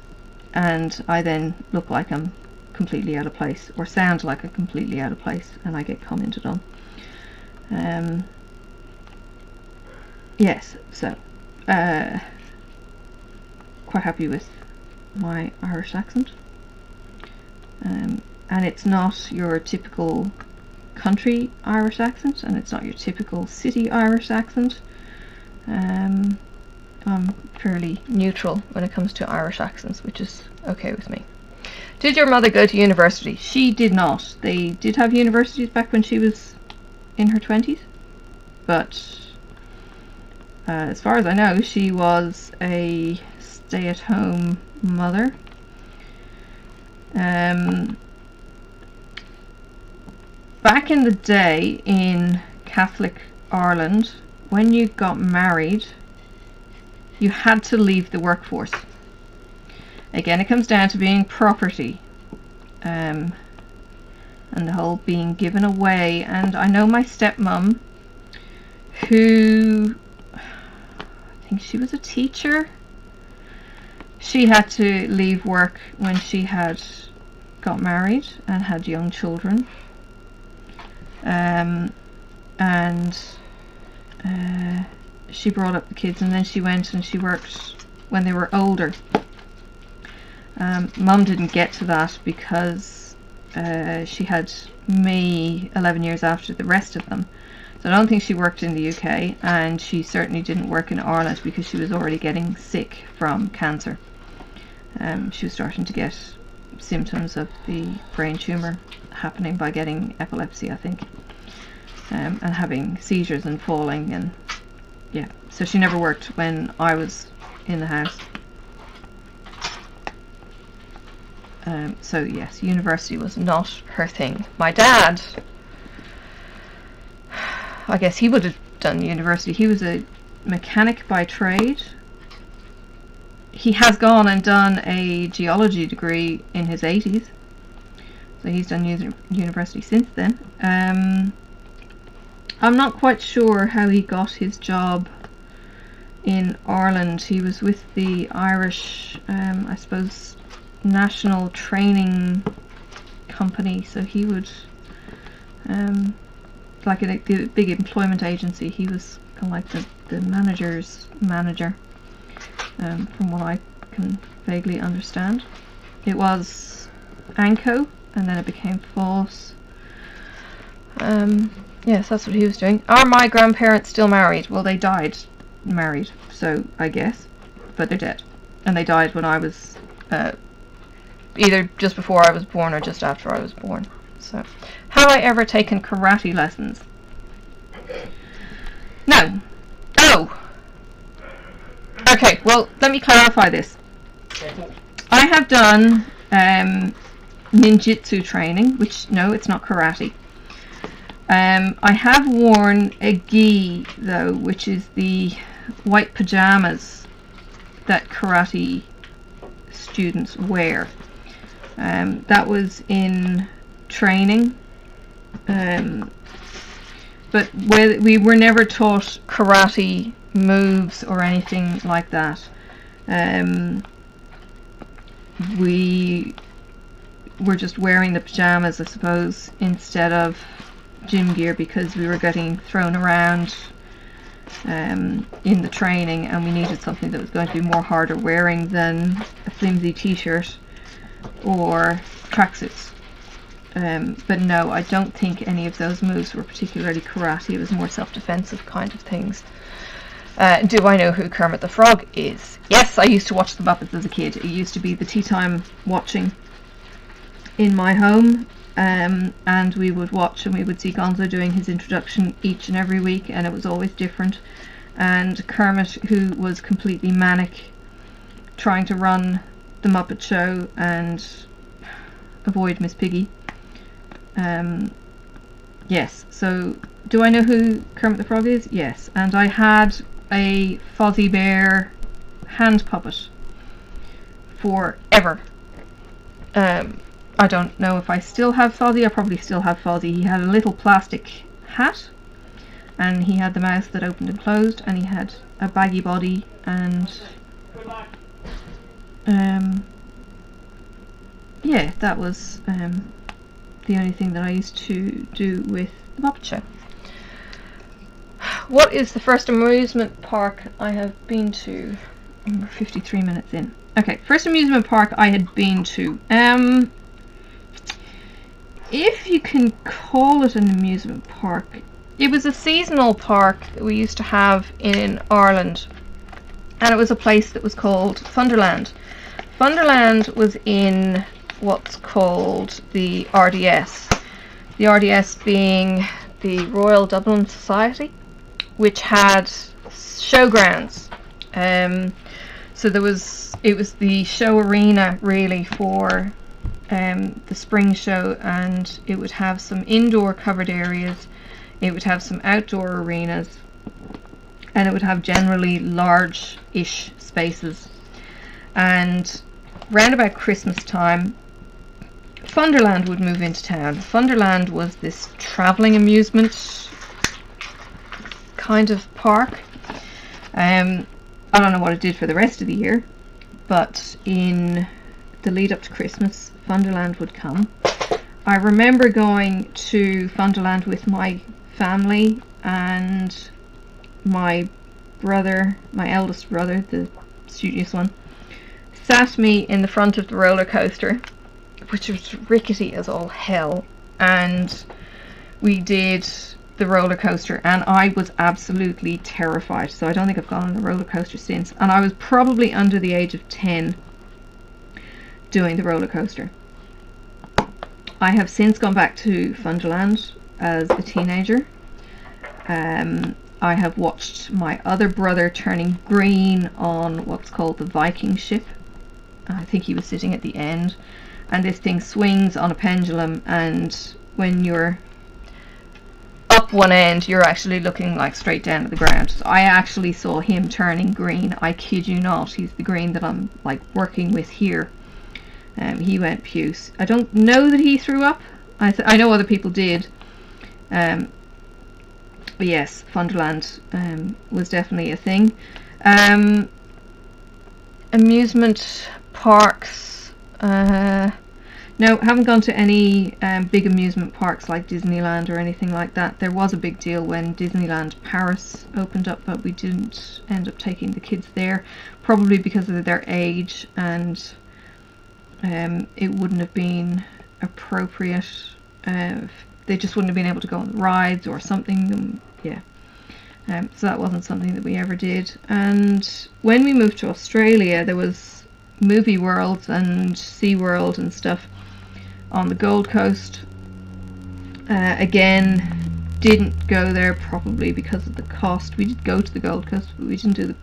I then look like I'm completely out of place, or sound like I'm completely out of place, and I get commented on. Yes, so quite happy with my Irish accent, and it's not your typical country Irish accent, and it's not your typical city Irish accent. I'm fairly neutral when it comes to Irish accents, which is okay with me. Did your mother go to university? She did not. They did have universities back when she was in her 20s, but as far as I know, she was a stay-at-home mother. Back in the day in Catholic Ireland, when you got married, you had to leave the workforce. Again, it comes down to being property, and the whole being given away. And I know my stepmom, who I think she was a teacher, she had to leave work when she had got married and had young children, and she brought up the kids, and then she went and she worked when they were older. Mum didn't get to that because she had me 11 years after the rest of them, so I don't think she worked in the UK, and she certainly didn't work in Ireland because she was already getting sick from cancer. She was starting to get symptoms of the brain tumour happening by getting epilepsy, I think, and having seizures and falling, and yeah, so she never worked when I was in the house. So yes, university was not her thing. My dad, I guess he would have done university. He was a mechanic by trade. He has gone and done a geology degree in his 80s. So he's done university since then. I'm not quite sure how he got his job in Ireland. He was with the Irish, I suppose, national training company. So he would, like a big employment agency, he was kind of like the manager's manager, from what I can vaguely understand. It was Anco, and then it became False. Yes, that's what he was doing. Are my grandparents still married? Well, they died married, so I guess. But they're dead. And they died when I was, either just before I was born or just after I was born. So, have I ever taken karate lessons? No. Oh! Okay, well, let me clarify this. I have done ninjutsu training, which, no, it's not karate. I have worn a gi, though, which is the white pajamas that karate students wear. That was in training, but we were never taught karate moves or anything like that. We were just wearing the pajamas, I suppose, instead of gym gear, because we were getting thrown around in the training, and we needed something that was going to be more harder wearing than a flimsy t-shirt or tracksuits. But no, I don't think any of those moves were particularly karate. It was more self-defensive kind of things. Do I know who Kermit the Frog is? Yes, I used to watch the Muppets as a kid. It used to be the tea time watching in my home, and we would watch and we would see Gonzo doing his introduction each and every week, and it was always different. And Kermit, who was completely manic, trying to run the Muppet Show and avoid Miss Piggy. Yes, so do I know who Kermit the Frog is? Yes, and I had a Fozzie Bear hand puppet forever. I don't know if I still have Fozzie. I probably still have Fozzie. He had a little plastic hat, and he had the mouth that opened and closed, and he had a baggy body, and yeah, that was the only thing that I used to do with the Muppet Show. What is the first amusement park I have been to? We're 53 minutes in. Okay, first amusement park I had been to. If you can call it an amusement park, it was a seasonal park that we used to have in Ireland, and it was a place that was called Funderland. Funderland was in what's called the RDS. The RDS being the Royal Dublin Society, which had showgrounds. So it was the show arena really for the spring show, and it would have some indoor covered areas, it would have some outdoor arenas, and it would have generally large-ish spaces. And round about Christmas time, Funderland would move into town. Funderland was this travelling amusement kind of park. I don't know what it did for the rest of the year, but in the lead up to Christmas, Funderland would come. I remember going to Funderland with my family, and my brother, my eldest brother, the studious one, sat me in the front of the roller coaster, which was rickety as all hell, and we did the roller coaster, and I was absolutely terrified. So I don't think I've gone on a roller coaster since, and I was probably under the age of 10 doing the roller coaster. I have since gone back to Funderland as a teenager. I have watched my other brother turning green on what's called the Viking ship. I think he was sitting at the end, and this thing swings on a pendulum, and when you're up up one end, you're actually looking like straight down to the ground. So I actually saw him turning green. I kid you not. He's the green that I'm like working with here. He went puce. I don't know that he threw up. I know other people did. But yes, Funderland was definitely a thing. Amusement parks. No, haven't gone to any big amusement parks like Disneyland or anything like that. There was a big deal when Disneyland Paris opened up, but we didn't end up taking the kids there, probably because of their age, and it wouldn't have been appropriate. They just wouldn't have been able to go on the rides or something. Yeah. So that wasn't something that we ever did. And when we moved to Australia, there was Movie World and SeaWorld and stuff on the Gold Coast. Again, didn't go there probably because of the cost. We did go to the Gold Coast, but we didn't do the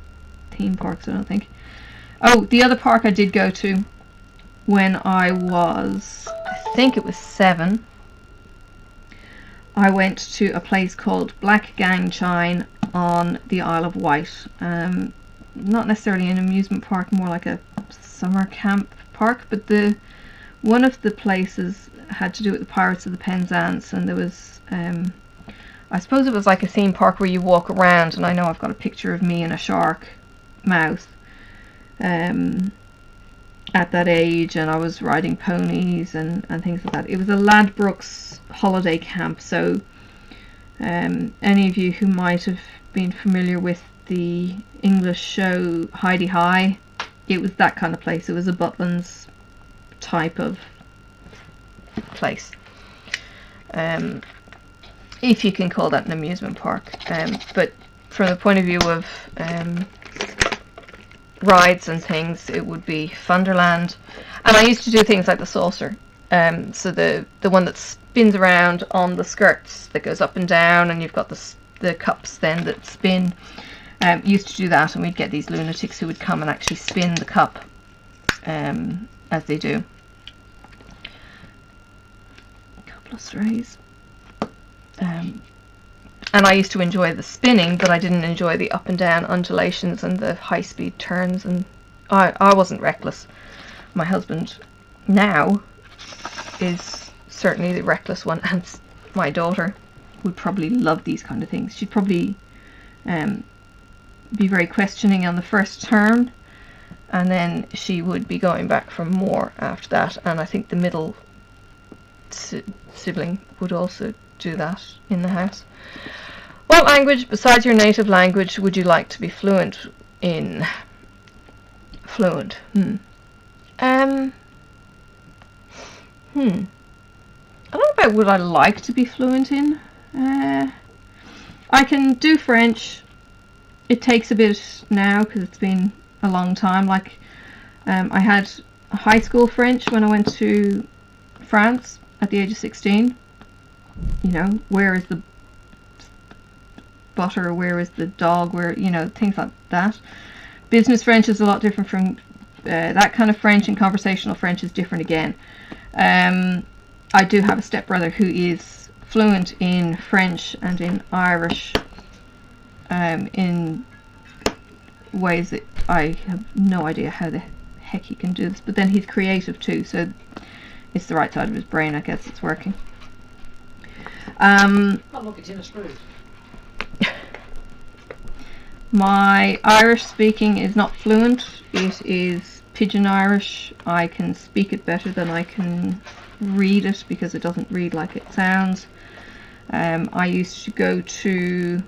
theme parks, I don't think. Oh, the other park I did go to when I was, I think it was 7. I went to a place called Black Gang Chine on the Isle of Wight. Not necessarily an amusement park, more like a summer camp park, but one of the places had to do with the Pirates of the Penzance, and there was I suppose it was like a theme park where you walk around, and I know I've got a picture of me in a shark mouth at that age, and I was riding ponies and things like that. It was a Ladbrokes holiday camp, so any of you who might have been familiar with the English show Heidi High, it was that kind of place. It was a Butlins type of place, if you can call that an amusement park. But from the point of view of rides and things, it would be Funderland. And I used to do things like the saucer, so the one that spins around on the skirts that goes up and down, and you've got the cups then that spin. Used to do that, and we'd get these lunatics who would come and actually spin the cup as they do. A couple of strays. And I used to enjoy the spinning, but I didn't enjoy the up and down undulations and the high speed turns, and I wasn't reckless. My husband now is certainly the reckless one, and my daughter would probably love these kind of things. She'd probably be very questioning on the first turn, and then she would be going back for more after that, and I think the middle sibling would also do that in the house. What language besides your native language would you like to be fluent in? Fluent. I don't know about would I like to be fluent in. I can do French. It takes a bit now because it's been a long time. Like I had high school French when I went to France at the age of 16. You know, where is the butter, where is the dog, where, you know, things like that. Business French is a lot different from that kind of French, and conversational French is different again. I do have a stepbrother who is fluent in French and in Irish in ways that I have no idea how the heck he can do this, but then he's creative too, so it's the right side of his brain, I guess. It's working. Look, it's in a screw. My Irish speaking is not fluent. It is Pidgin Irish. I can speak it better than I can read it because it doesn't read like it sounds. I used to go to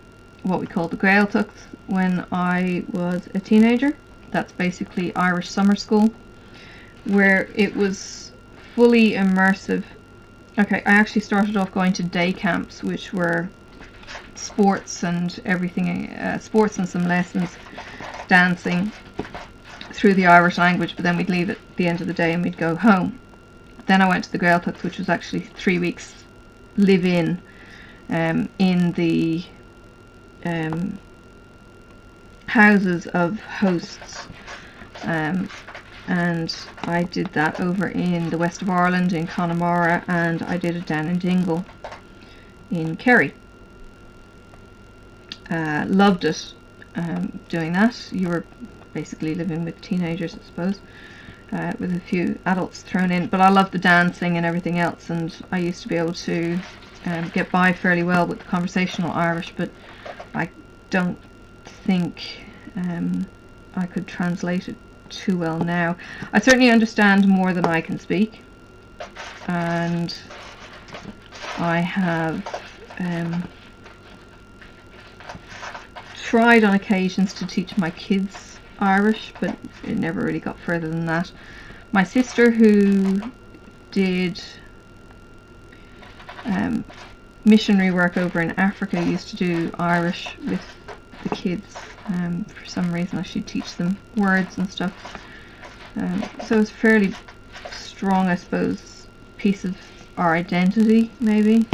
what we call the Gaeltacht when I was a teenager. That's basically Irish summer school, where it was fully immersive. Okay, I actually started off going to day camps, which were sports and everything, sports and some lessons, dancing through the Irish language, but then we'd leave at the end of the day and we'd go home. Then I went to the Gaeltacht, which was actually 3 weeks live-in the houses of hosts, and I did that over in the west of Ireland in Connemara, and I did it down in Dingle in Kerry. loved it, doing that. You were basically living with teenagers, I suppose, with a few adults thrown in, but I loved the dancing and everything else, and I used to be able to get by fairly well with conversational Irish, but I don't think I could translate it too well now. I certainly understand more than I can speak, and I have tried on occasions to teach my kids Irish, but it never really got further than that. My sister, who did missionary work over in Africa, used to do Irish with the kids. For some reason, she'd teach them words and stuff. So it's a fairly strong, I suppose, piece of our identity, maybe.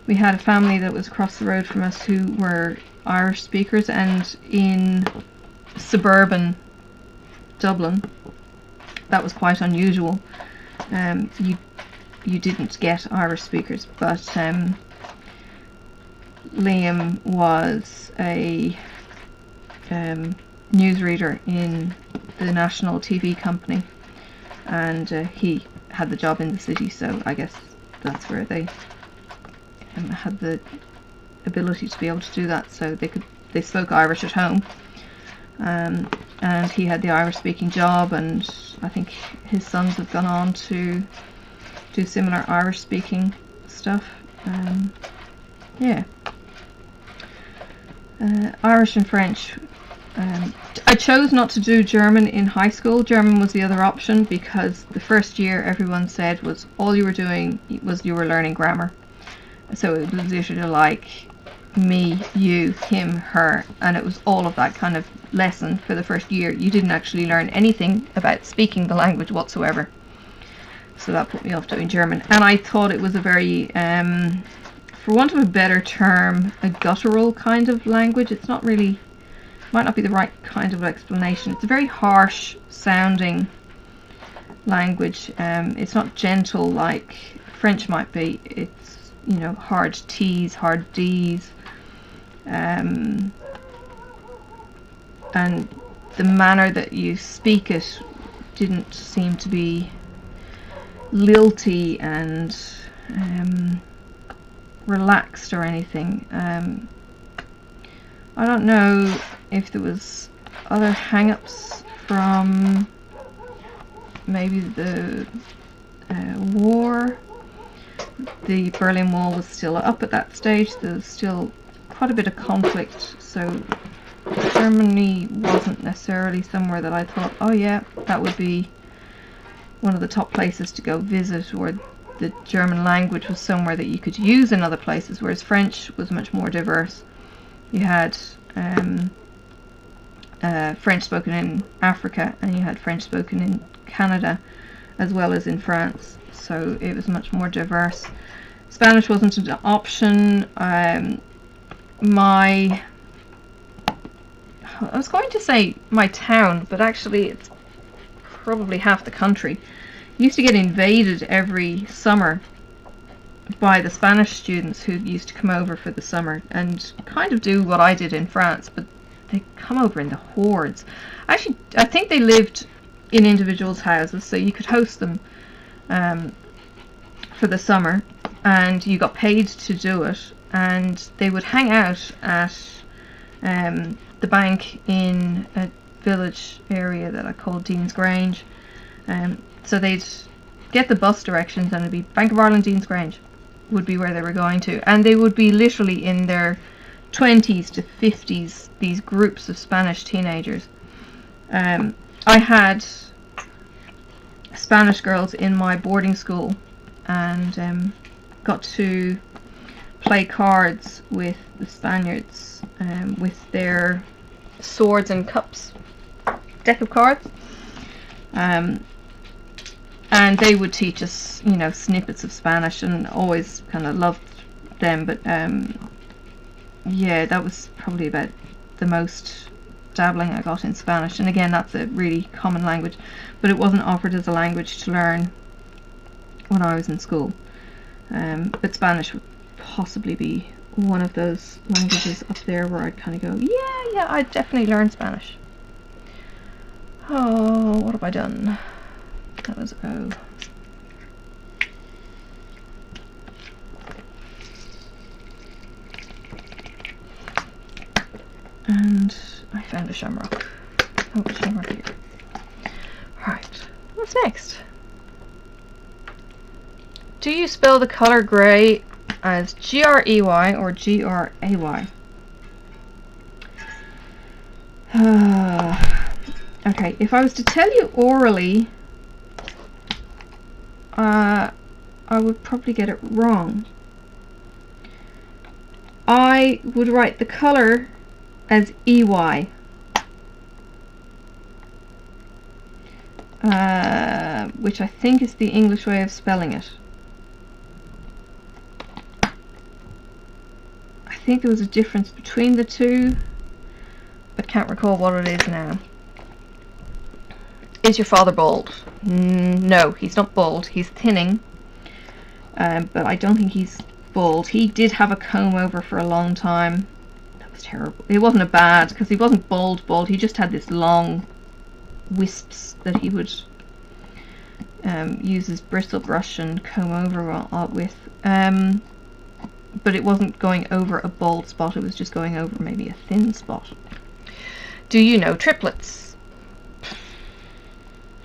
We had a family that was across the road from us who were Irish speakers, and in suburban Dublin that was quite unusual. You didn't get Irish speakers, but Liam was a newsreader in the national TV company, and he had the job in the city, so I guess that's where they had the ability to be able to do that. So they spoke Irish at home, and he had the Irish speaking job, and I think his sons have gone on to do similar Irish speaking stuff. Yeah. Irish and French. I chose not to do German in high school. German was the other option, because the first year everyone said was all you were doing was you were learning grammar. So it was literally like me, you, him, her, and it was all of that kind of lesson for the first year. You didn't actually learn anything about speaking the language whatsoever. So that put me off doing German. And I thought it was a very, for want of a better term, a guttural kind of language. It's not really, might not be the right kind of explanation. It's a very harsh sounding language. It's not gentle like French might be. It's, you know, hard T's, hard D's, and the manner that you speak it didn't seem to be lilty and relaxed or anything. I don't know if there was other hang-ups from maybe the war. The Berlin Wall was still up at that stage. There was still quite a bit of conflict, so Germany wasn't necessarily somewhere that I thought, oh yeah, that would be one of the top places to go visit, or the German language was somewhere that you could use in other places, whereas French was much more diverse. You had French spoken in Africa, and you had French spoken in Canada as well as in France, so it was much more diverse. Spanish wasn't an option. I was going to say my town, but actually it's probably half the country. Used to get invaded every summer by the Spanish students who used to come over for the summer and kind of do what I did in France, but they come over in the hordes. Actually, I think they lived in individuals' houses, so you could host them for the summer, and you got paid to do it, and they would hang out at the bank in a village area that I called Dean's Grange. So they'd get the bus directions, and it'd be Bank of Ireland, Dean's Grange would be where they were going to, and they would be literally in their 20s to 50s, these groups of Spanish teenagers. I had Spanish girls in my boarding school, and got to play cards with the Spaniards with their swords and cups deck of cards, and they would teach us, you know, snippets of Spanish, and always kind of loved them. But yeah, that was probably about the most dabbling I got in Spanish, and again, that's a really common language, but it wasn't offered as a language to learn when I was in school. But Spanish would possibly be one of those languages up there where I'd kind of go, yeah, I'd definitely learn Spanish. Oh, what have I done? That was O. And I found a shamrock. Oh, shamrock here. Right, what's next? Do you spell the color grey as G-R-E-Y or G-R-A-Y? Okay, if I was to tell you orally, I would probably get it wrong. I would write the color as E-Y. Which I think is the English way of spelling it. I think there was a difference between the two, but can't recall what it is now. Is your father bald? No, he's not bald. He's thinning, but I don't think he's bald. He did have a comb over for a long time. That was terrible. It wasn't a bad, because he wasn't bald. He just had this long wisps that he would use his bristle brush and comb over with. But it wasn't going over a bald spot, it was just going over maybe a thin spot. Do you know triplets?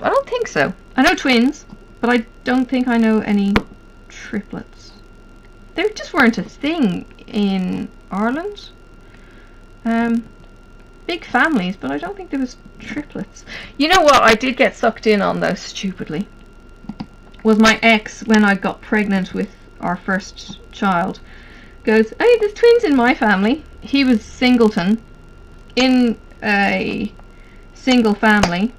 I don't think so. I know twins, but I don't think I know any triplets. They just weren't a thing in Ireland. Big families, but I don't think there was triplets. You know what I did get sucked in on though, stupidly, was my ex, when I got pregnant with our first child, goes, hey, there's twins in my family. He was singleton in a single family,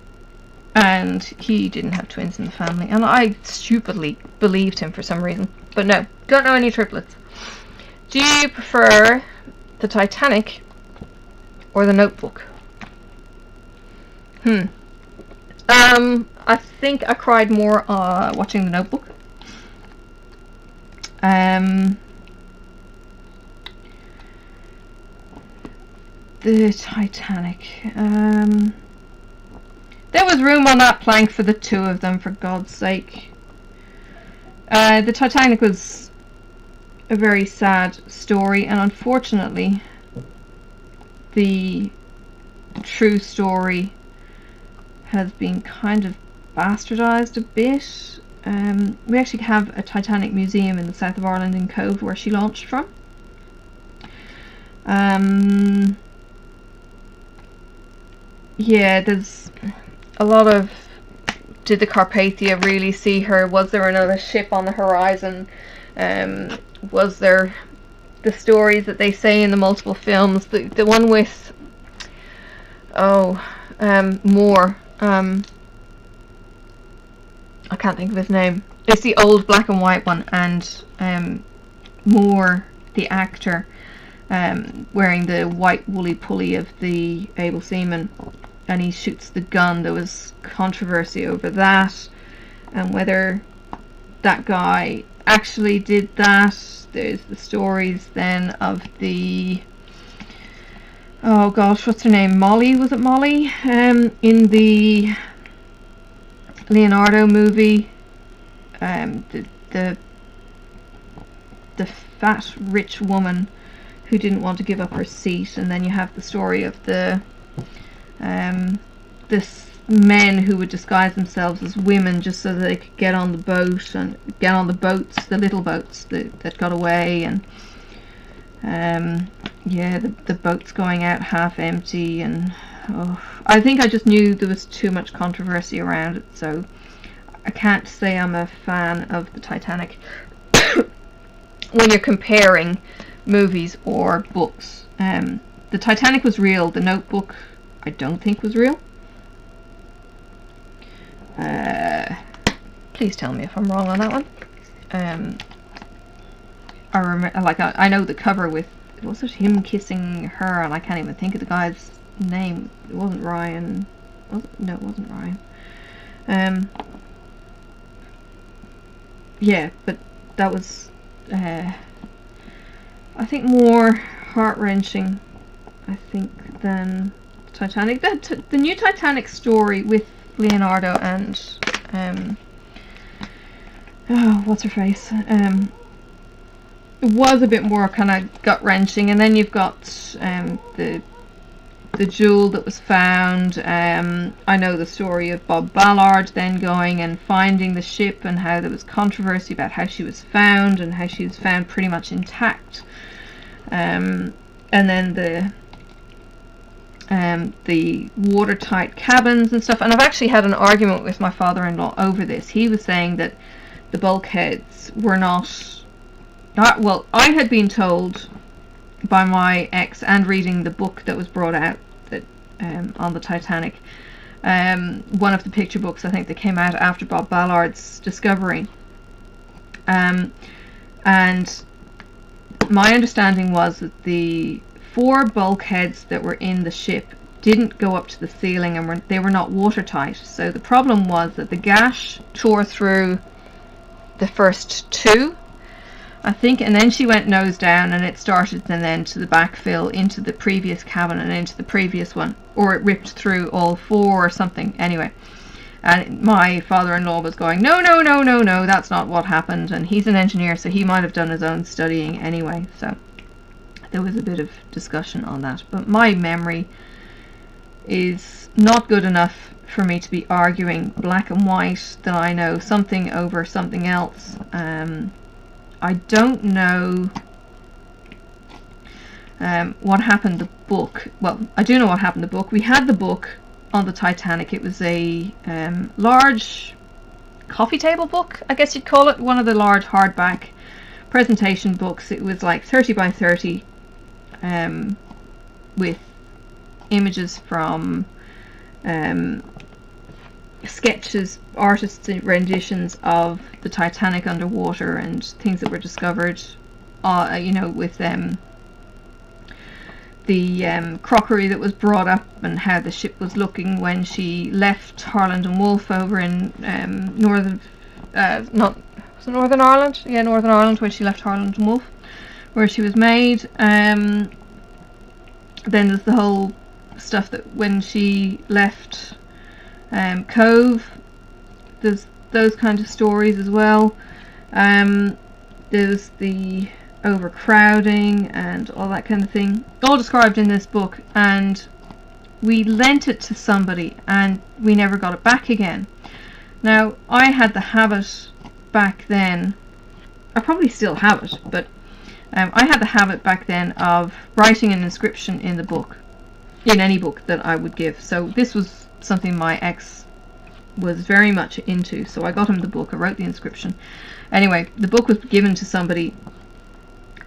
and he didn't have twins in the family, and I stupidly believed him for some reason. But no, don't know any triplets. Do you prefer the Titanic or the Notebook? I think I cried more watching the Notebook. The Titanic. There was room on that plank for the two of them, for God's sake. The Titanic was a very sad story, and unfortunately the true story has been kind of bastardized a bit. We actually have a Titanic museum in the south of Ireland in Cove where she launched from. Yeah, there's a lot of, did the Carpathia really see her? Was there another ship on the horizon? Was there the stories that they say in the multiple films? The one with, Moore, I can't think of his name. It's the old black and white one, and Moore, the actor, wearing the white woolly pulley of the able seaman, and he shoots the gun. There was controversy over that, and whether that guy actually did that. There's the stories then of the, oh gosh, what's her name? Molly, was it Molly? In the Leonardo movie, the fat rich woman who didn't want to give up her seat, and then you have the story of the this men who would disguise themselves as women just so that they could get on the boat and get on the boats, the little boats that got away, and yeah, the boats going out half empty, and I think I just knew there was too much controversy around it, so I can't say I'm a fan of the Titanic when you're comparing movies or books. The Titanic was real, the Notebook I don't think was real. Please tell me if I'm wrong on that one. I remember, like, I know the cover with, was it him kissing her, and I can't even think of the guy's name. It wasn't Ryan. Was it? No, it wasn't Ryan. Yeah, but that was. I think, more heart-wrenching, I think, than Titanic. The new Titanic story with Leonardo and oh, what's her face? It was a bit more kind of gut-wrenching, and then you've got the jewel that was found. I know the story of Bob Ballard then going and finding the ship, and how there was controversy about how she was found, and how she was found pretty much intact. And then the watertight cabins and stuff. And I've actually had an argument with my father-in-law over this. He was saying that the bulkheads were not... well, I had been told by my ex, and reading the book that was brought out that on the Titanic, one of the picture books, I think, that came out after Bob Ballard's discovery, and my understanding was that the 4 bulkheads that were in the ship didn't go up to the ceiling, and they were not watertight. So the problem was that the gash tore through the first 2, I think, and then she went nose down, and it started then to the backfill into the previous cabin and into the previous one, or it ripped through all 4 or something. Anyway, and my father-in-law was going, no, that's not what happened, and he's an engineer, so he might have done his own studying anyway. So there was a bit of discussion on that, but my memory is not good enough for me to be arguing black and white that I know something over something else. I don't know what happened in the book. Well, I do know what happened in the book. We had the book on the Titanic. It was a large coffee table book, I guess you'd call it, one of the large hardback presentation books. It was like 30 by 30 with images from sketches, artists' renditions of the Titanic underwater, and things that were discovered, you know, with the crockery that was brought up, and how the ship was looking when she left Harland and Wolff over in Northern Ireland? Yeah, Northern Ireland, when she left Harland and Wolff, where she was made. Then there's the whole stuff that when she left Cove, there's those kind of stories as well. There's the overcrowding and all that kind of thing, all described in this book, and we lent it to somebody and we never got it back again. Now, I had the habit back then, I probably still have it, but I had the habit back then of writing an inscription in the book, in any book that I would give. So this was something my ex was very much into, so I got him the book, I wrote the inscription. Anyway, the book was given to somebody,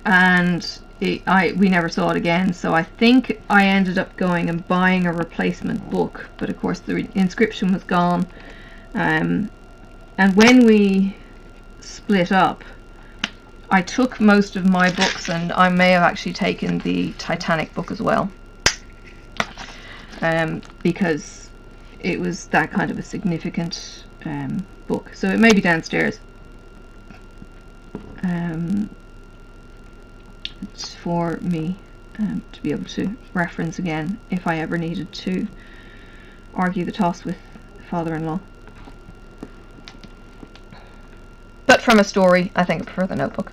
and we never saw it again, so I think I ended up going and buying a replacement book, but of course the inscription was gone. And when we split up, I took most of my books, and I may have actually taken the Titanic book as well, because it was that kind of a significant book. So it may be downstairs. It's for me to be able to reference again if I ever needed to argue the toss with father-in-law. But from a story, I think I prefer the notebook.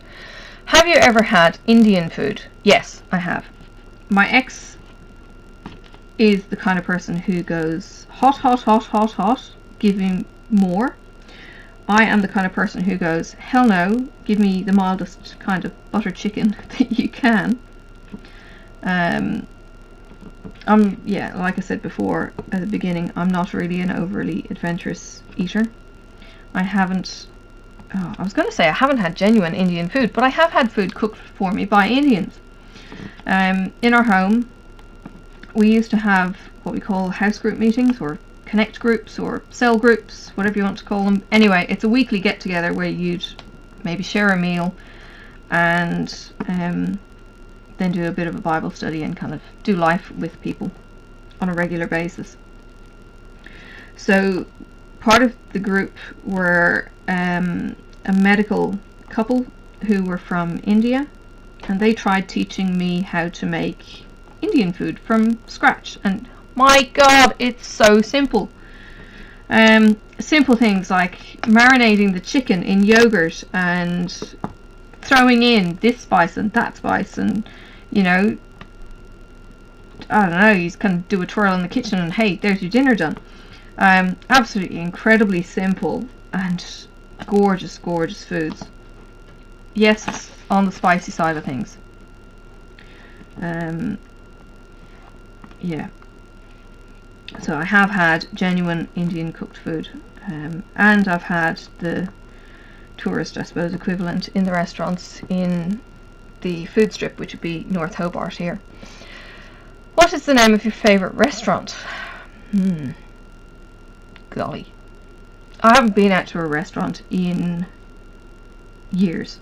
Have you ever had Indian food? Yes, I have. My ex is the kind of person who goes hot, hot, hot, hot, hot, give me more. I am the kind of person who goes, hell no, give me the mildest kind of butter chicken that you can. Yeah, like I said before at the beginning, I'm not really an overly adventurous eater. I haven't, I was going to say I haven't had genuine Indian food, but I have had food cooked for me by Indians. In our home, we used to have what we call house group meetings, or connect groups, or cell groups, whatever you want to call them. Anyway, it's a weekly get together where you'd maybe share a meal and then do a bit of a Bible study and kind of do life with people on a regular basis. So part of the group were a medical couple who were from India, and they tried teaching me how to make Indian food from scratch, and my god, it's so simple. Simple things like marinating the chicken in yogurt and throwing in this spice and that spice, and you know, I don't know, you just kind of do a twirl in the kitchen and hey, there's your dinner done. Absolutely incredibly simple and gorgeous, gorgeous foods. Yes, it's on the spicy side of things. Yeah. So I have had genuine Indian cooked food, and I've had the tourist, I suppose, equivalent in the restaurants in the food strip, which would be North Hobart here. What is the name of your favourite restaurant? Golly. I haven't been out to a restaurant in years.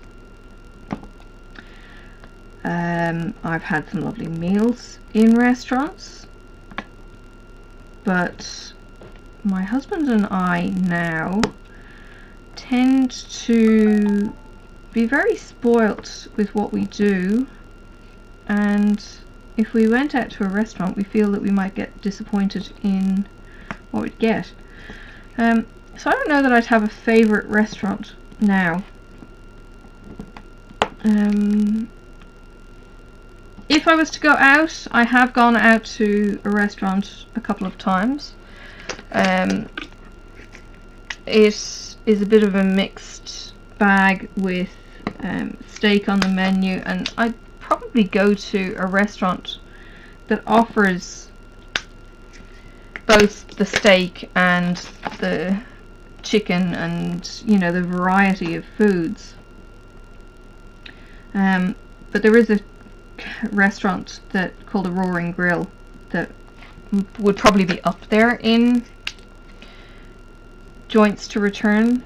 I've had some lovely meals in restaurants, but my husband and I now tend to be very spoilt with what we do, and if we went out to a restaurant we feel that we might get disappointed in what we'd get. So I don't know that I'd have a favourite restaurant now. If I was to go out, I have gone out to a restaurant a couple of times. It is a bit of a mixed bag with steak on the menu, and I'd probably go to a restaurant that offers both the steak and the chicken and, you know, the variety of foods. But there is a restaurant called the Roaring Grill that would probably be up there in joints to return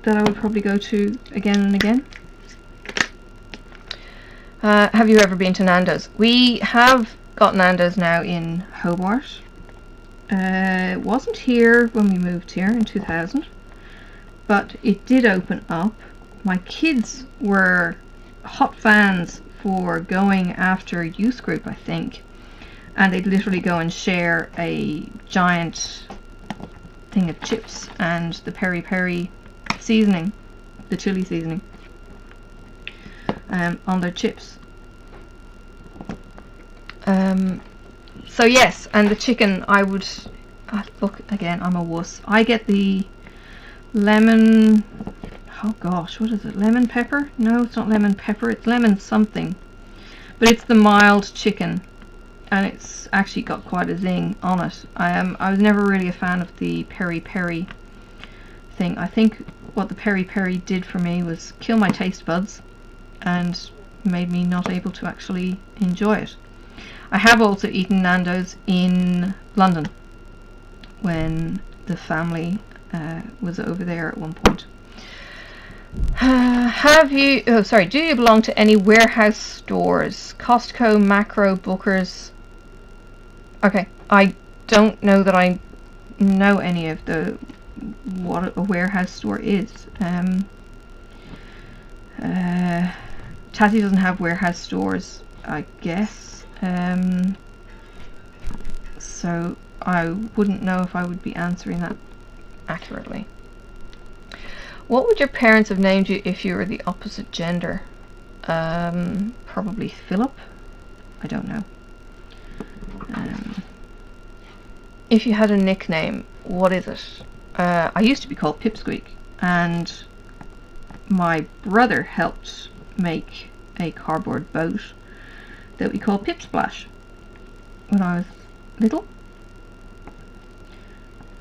that I would probably go to again and again. Have you ever been to Nando's? We have got Nando's now in Hobart. It wasn't here when we moved here in 2000, but it did open up. My kids were hot fans for going after a youth group, I think, and they'd literally go and share a giant thing of chips and the peri peri seasoning, the chili seasoning, on their chips. So yes, and the chicken, I would look again, I'm a wuss. I get the lemon, oh gosh, what is it, lemon pepper? No, it's not lemon pepper, it's lemon something, but it's the mild chicken, and it's actually got quite a zing on it. I was never really a fan of the peri peri thing. I think what the peri peri did for me was kill my taste buds and made me not able to actually enjoy it. I have also eaten Nando's in London when the family was over there at one point. Do you belong to any warehouse stores? Costco, Macro, Booker's? Okay, I don't know that I know any of what a warehouse store is. Tassie doesn't have warehouse stores, I guess. So I wouldn't know if I would be answering that accurately. What would your parents have named you if you were the opposite gender? Probably Philip. I don't know. If you had a nickname, what is it? I used to be called Pipsqueak, and my brother helped make a cardboard boat that we call Pipsplash when I was little.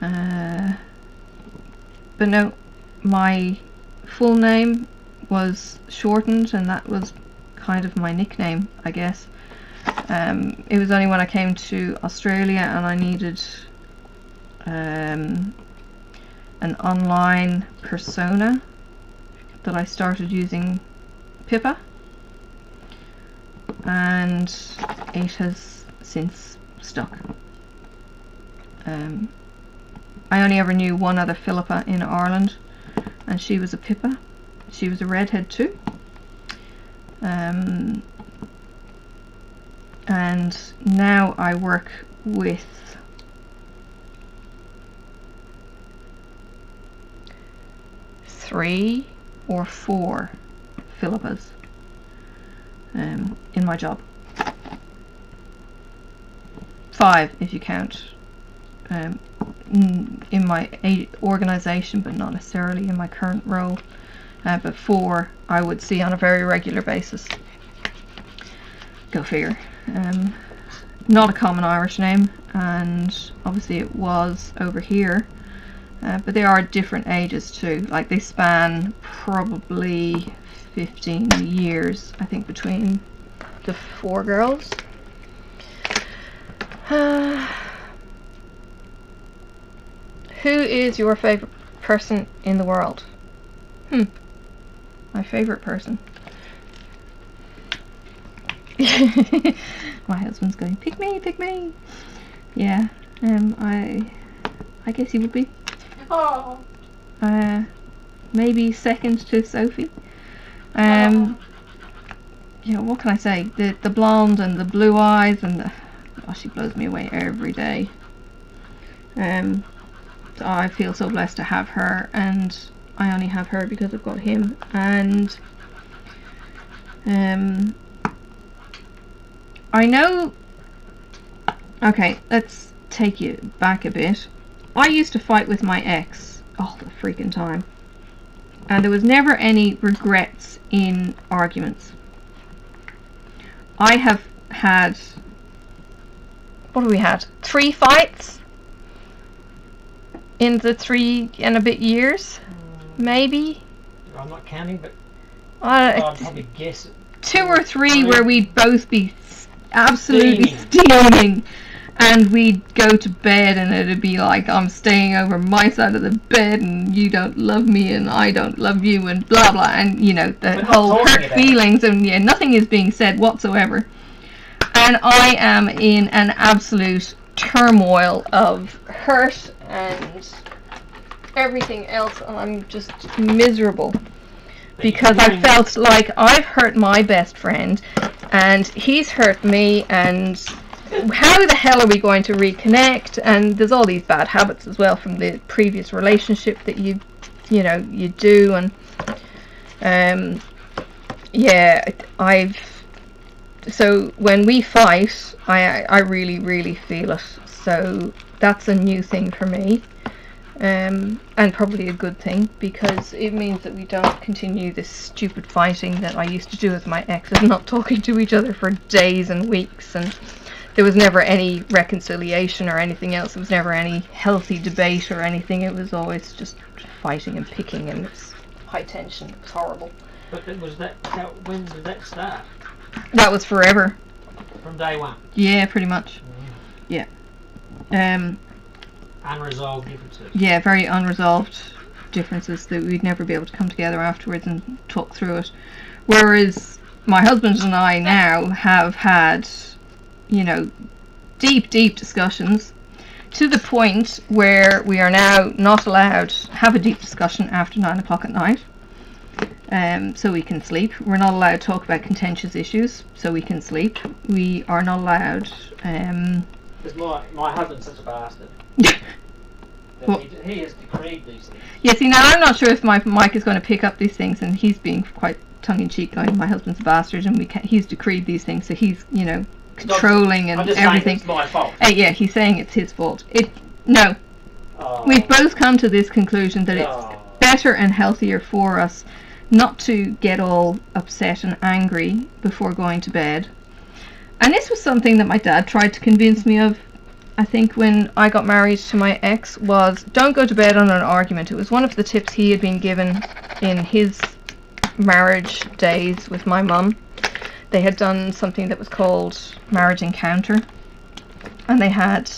But no, my full name was shortened, and that was kind of my nickname, I guess. It was only when I came to Australia and I needed an online persona that I started using Pippa, and it has since stuck. I only ever knew one other Philippa in Ireland, and she was a Pippa. She was a redhead too. And now I work with 3 or 4 Philippas in my job. 5 if you count in my organisation, but not necessarily in my current role. But 4 I would see on a very regular basis. Go figure. Not a common Irish name, and obviously it was over here. But they are different ages too. Like, they span probably 15 years, I think, between the 4 girls. Who is your favourite person in the world? My favourite person. My husband's going, pick me, pick me. Yeah, I guess he would be. Oh. Maybe second to Sophie. Yeah, what can I say? The blonde and the blue eyes and the, oh, she blows me away every day. So I feel so blessed to have her, and I only have her because I've got him. And I know. Okay, let's take you back a bit. I used to fight with my ex all the freaking time, and there was never any regrets in arguments. I have had, what have we had? 3 fights in the 3 and a bit years, maybe. I'm not counting, but I'd probably guess 2 or 3 where we'd both be absolutely steaming. And we'd go to bed and it'd be like, I'm staying over my side of the bed and you don't love me and I don't love you and blah blah, and you know, the whole hurt feelings, and yeah, nothing is being said whatsoever. And I am in an absolute turmoil of hurt and everything else, and I'm just miserable because I felt like I've hurt my best friend and he's hurt me, and how the hell are we going to reconnect? And there's all these bad habits as well from the previous relationship that you do, and yeah, so when we fight, I really feel it. So that's a new thing for me, and probably a good thing, because it means that we don't continue this stupid fighting that I used to do with my exes, not talking to each other for days and weeks, and there was never any reconciliation or anything else. There was never any healthy debate or anything. It was always just fighting and picking, and it's high tension. It was horrible. But when did that start? That was forever. From day one? Yeah, pretty much. Yeah. Unresolved differences? Yeah, very unresolved differences that we'd never be able to come together afterwards and talk through it. Whereas my husband and I now have had, you know, deep discussions, to the point where we are now not allowed to have a deep discussion after 9 o'clock at night, so we can sleep. We're not allowed to talk about contentious issues, so we can sleep. We are not allowed. Because my husband's such a bastard. Well, he has decreed these things. Yeah, see, now I'm not sure if my mic is going to pick up these things, and he's being quite tongue-in-cheek, going, my husband's a bastard, and he's decreed these things, so he's, you know, controlling and everything. It's my fault. Yeah, he's saying it's his fault. No. Oh. We've both come to this conclusion that it's better and healthier for us not to get all upset and angry before going to bed. And this was something that my dad tried to convince me of, I think, when I got married to my ex, was don't go to bed on an argument. It was one of the tips he had been given in his marriage days with my mum. They had done something that was called Marriage Encounter, and they had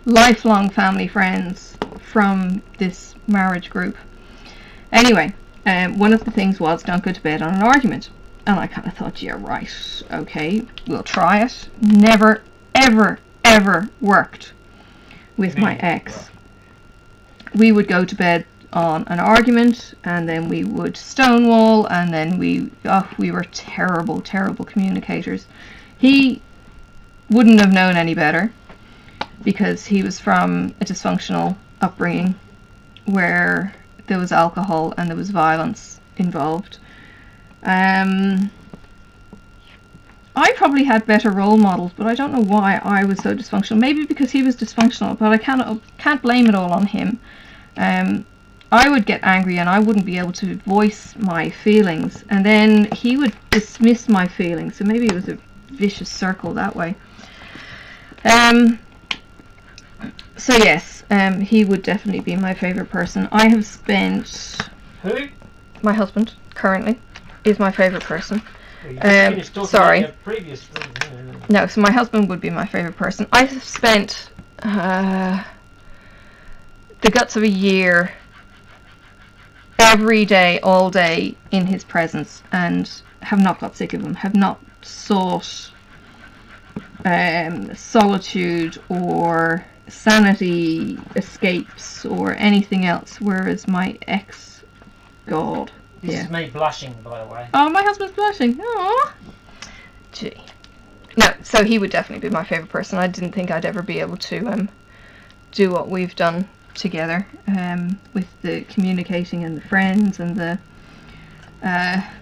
lifelong family friends from this marriage group. Anyway, one of the things was don't go to bed on an argument, and I kind of thought, yeah, right, okay, we'll try it. Never, ever worked with my ex. We would go to bed on an argument, and then we would stonewall, and then we were terrible communicators. He wouldn't have known any better, because he was from a dysfunctional upbringing where there was alcohol and there was violence involved. I probably had better role models, but I don't know why I was so dysfunctional. Maybe because he was dysfunctional, but I can't blame it all on him. I would get angry and I wouldn't be able to voice my feelings, and then he would dismiss my feelings, so maybe it was a vicious circle that way. So yes, he would definitely be my favourite person. I have spent... Who? My husband, currently, is my favourite person. Sorry. No, so my husband would be my favourite person. I have spent the guts of a year every day, all day, in his presence, and have not got sick of him, have not sought solitude or sanity escapes or anything else, whereas my ex, God. This is me blushing, by the way. Oh, my husband's blushing. Aww. Gee. No, so he would definitely be my favourite person. I didn't think I'd ever be able to do what we've done together, with the communicating and the friends and the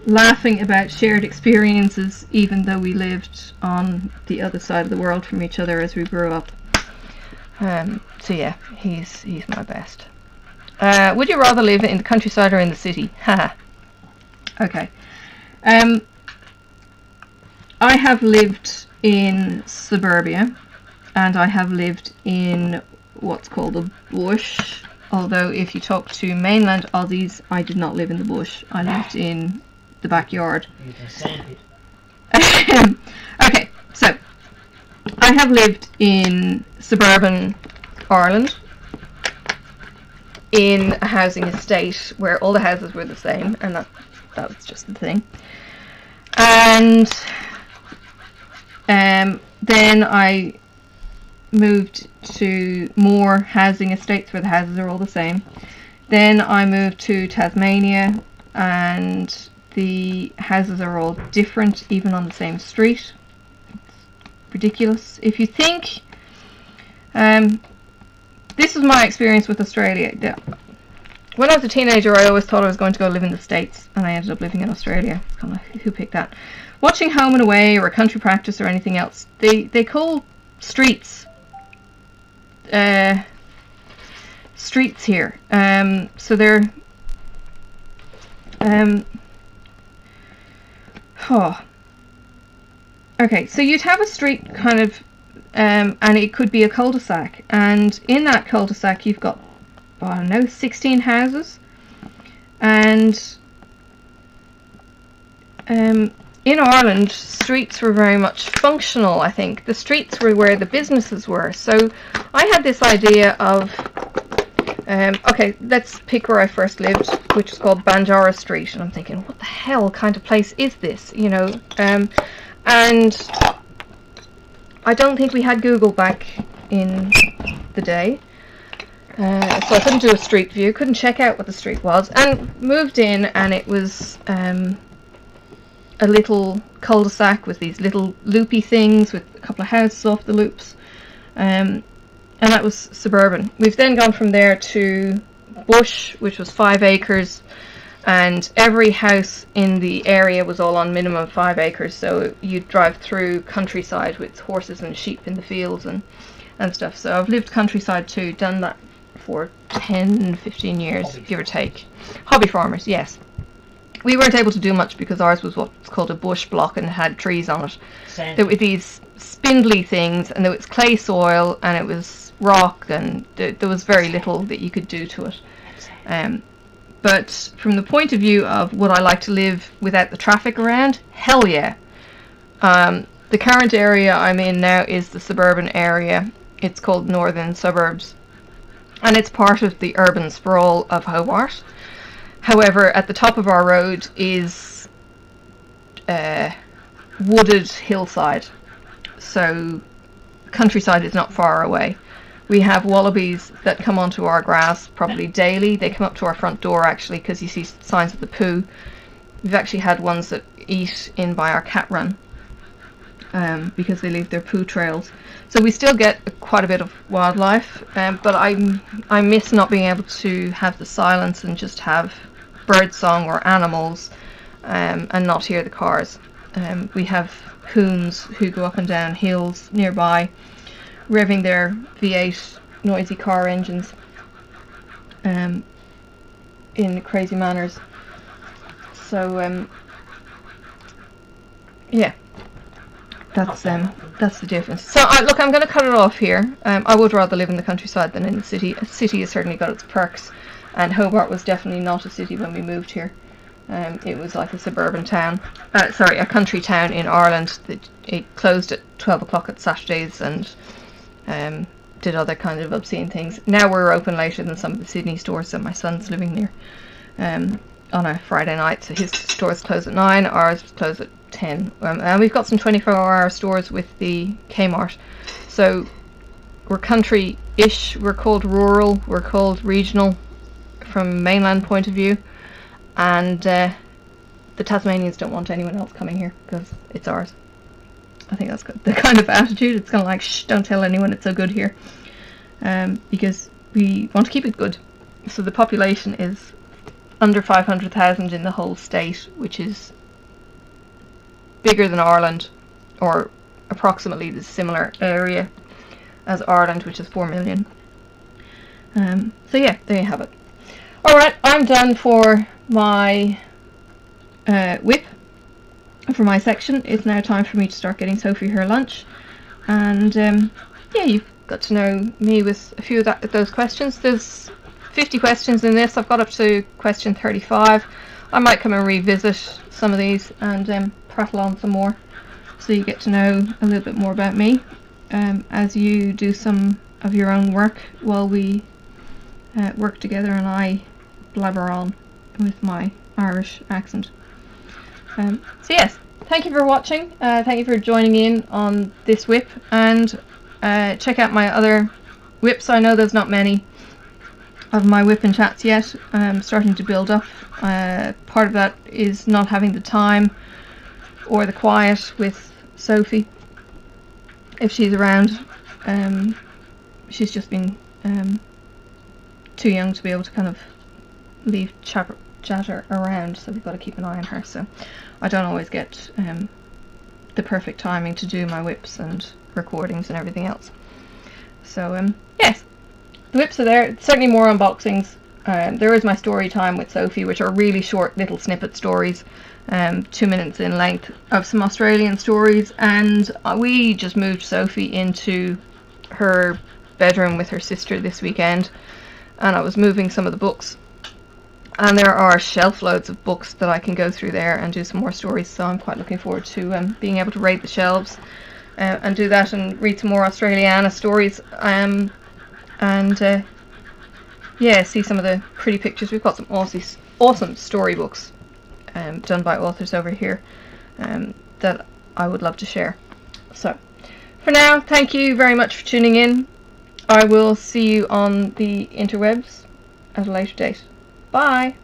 laughing about shared experiences, even though we lived on the other side of the world from each other as we grew up. So yeah, he's my best. Would you rather live in the countryside or in the city? Haha. Okay. I have lived in suburbia, and I have lived in what's called a bush, although if you talk to mainland Aussies, I did not live in the bush. I lived in the backyard. You can sand it. Okay, so I have lived in suburban Ireland, in a housing estate where all the houses were the same, and that was just the thing. And then I moved to more housing estates where the houses are all the same. Then I moved to Tasmania, and the houses are all different, even on the same street. It's ridiculous. If you think... this was my experience with Australia. When I was a teenager, I always thought I was going to go live in the States, and I ended up living in Australia. Kind of, who picked that? Watching Home and Away or Country Practice or anything else, they call streets streets here. So they're okay, so you'd have a street kind of, and it could be a cul-de-sac, and in that cul-de-sac you've got, I don't know, 16 houses, and in Ireland, streets were very much functional, I think. The streets were where the businesses were. So I had this idea of, okay, let's pick where I first lived, which is called Banjara Street. And I'm thinking, what the hell kind of place is this? You know, and I don't think we had Google back in the day. So I couldn't do a street view, couldn't check out what the street was, and moved in, and it was a little cul-de-sac with these little loopy things with a couple of houses off the loops, and that was suburban. We've then gone from there to bush, which was 5 acres, and every house in the area was all on minimum 5 acres, so you'd drive through countryside with horses and sheep in the fields and stuff. So I've lived countryside too, done that for 10-15 years, give or take. Hobby farmers, yes. We weren't able to do much because ours was what's called a bush block and had trees on it. There were these spindly things, and there was clay soil, and it was rock, and there was very little that you could do to it. But from the point of view of would I like to live without the traffic around, hell yeah. The current area I'm in now is the suburban area. It's called Northern Suburbs, and it's part of the urban sprawl of Hobart. However, at the top of our road is wooded hillside, so countryside is not far away. We have wallabies that come onto our grass probably daily. They come up to our front door actually because you see signs of the poo. We've actually had ones that eat in by our cat run because they leave their poo trails. So we still get quite a bit of wildlife, but I miss not being able to have the silence and just have bird song or animals and not hear the cars. We have coons who go up and down hills nearby, revving their V8 noisy car engines in crazy manners. So yeah, that's the difference. So look, I'm going to cut it off here. I would rather live in the countryside than in the city. A city has certainly got its perks, and Hobart was definitely not a city when we moved here. It was like a suburban town, sorry, a country town in Ireland. It closed at 12 o'clock at Saturdays and did other kind of obscene things. Now we're open later than some of the Sydney stores that my son's living near on a Friday night. So his stores close at 9, ours close at 10. And we've got some 24-hour stores with the Kmart. So we're country-ish, we're called rural, we're called regional from mainland point of view. And the Tasmanians don't want anyone else coming here because it's ours. I think that's the kind of attitude. It's kind of like, shh, don't tell anyone it's so good here. Because we want to keep it good. So the population is under 500,000 in the whole state, which is bigger than Ireland, or approximately the similar area as Ireland, which is 4 million. So yeah, there you have it. Alright, I'm done for my whip. For my section. It's now time for me to start getting Sophie her lunch, and yeah, you've got to know me with a few of those questions. There's 50 questions in this. I've got up to question 35. I might come and revisit some of these and prattle on some more, so you get to know a little bit more about me as you do some of your own work while we work together and I blabber on with my Irish accent. So yes, thank you for watching, thank you for joining in on this whip, and check out my other whips. I know there's not many of my WiPnChats yet. I'm starting to build up. Part of that is not having the time or the quiet with Sophie. If she's around, she's just been too young to be able to kind of leave chatter around, so we've got to keep an eye on her. So I don't always get the perfect timing to do my whips and recordings and everything else. So yes, the whips are there. Certainly more unboxings. There is my story time with Sophie, which are really short little snippet stories, 2 minutes in length, of some Australian stories. And we just moved Sophie into her bedroom with her sister this weekend, and I was moving some of the books, and there are shelf loads of books that I can go through there and do some more stories. So I'm quite looking forward to being able to raid the shelves and do that and read some more Australiana stories, and yeah, see some of the pretty pictures. We've got some awesome storybooks done by authors over here that I would love to share. So for now, thank you very much for tuning in. I will see you on the interwebs at a later date. Bye!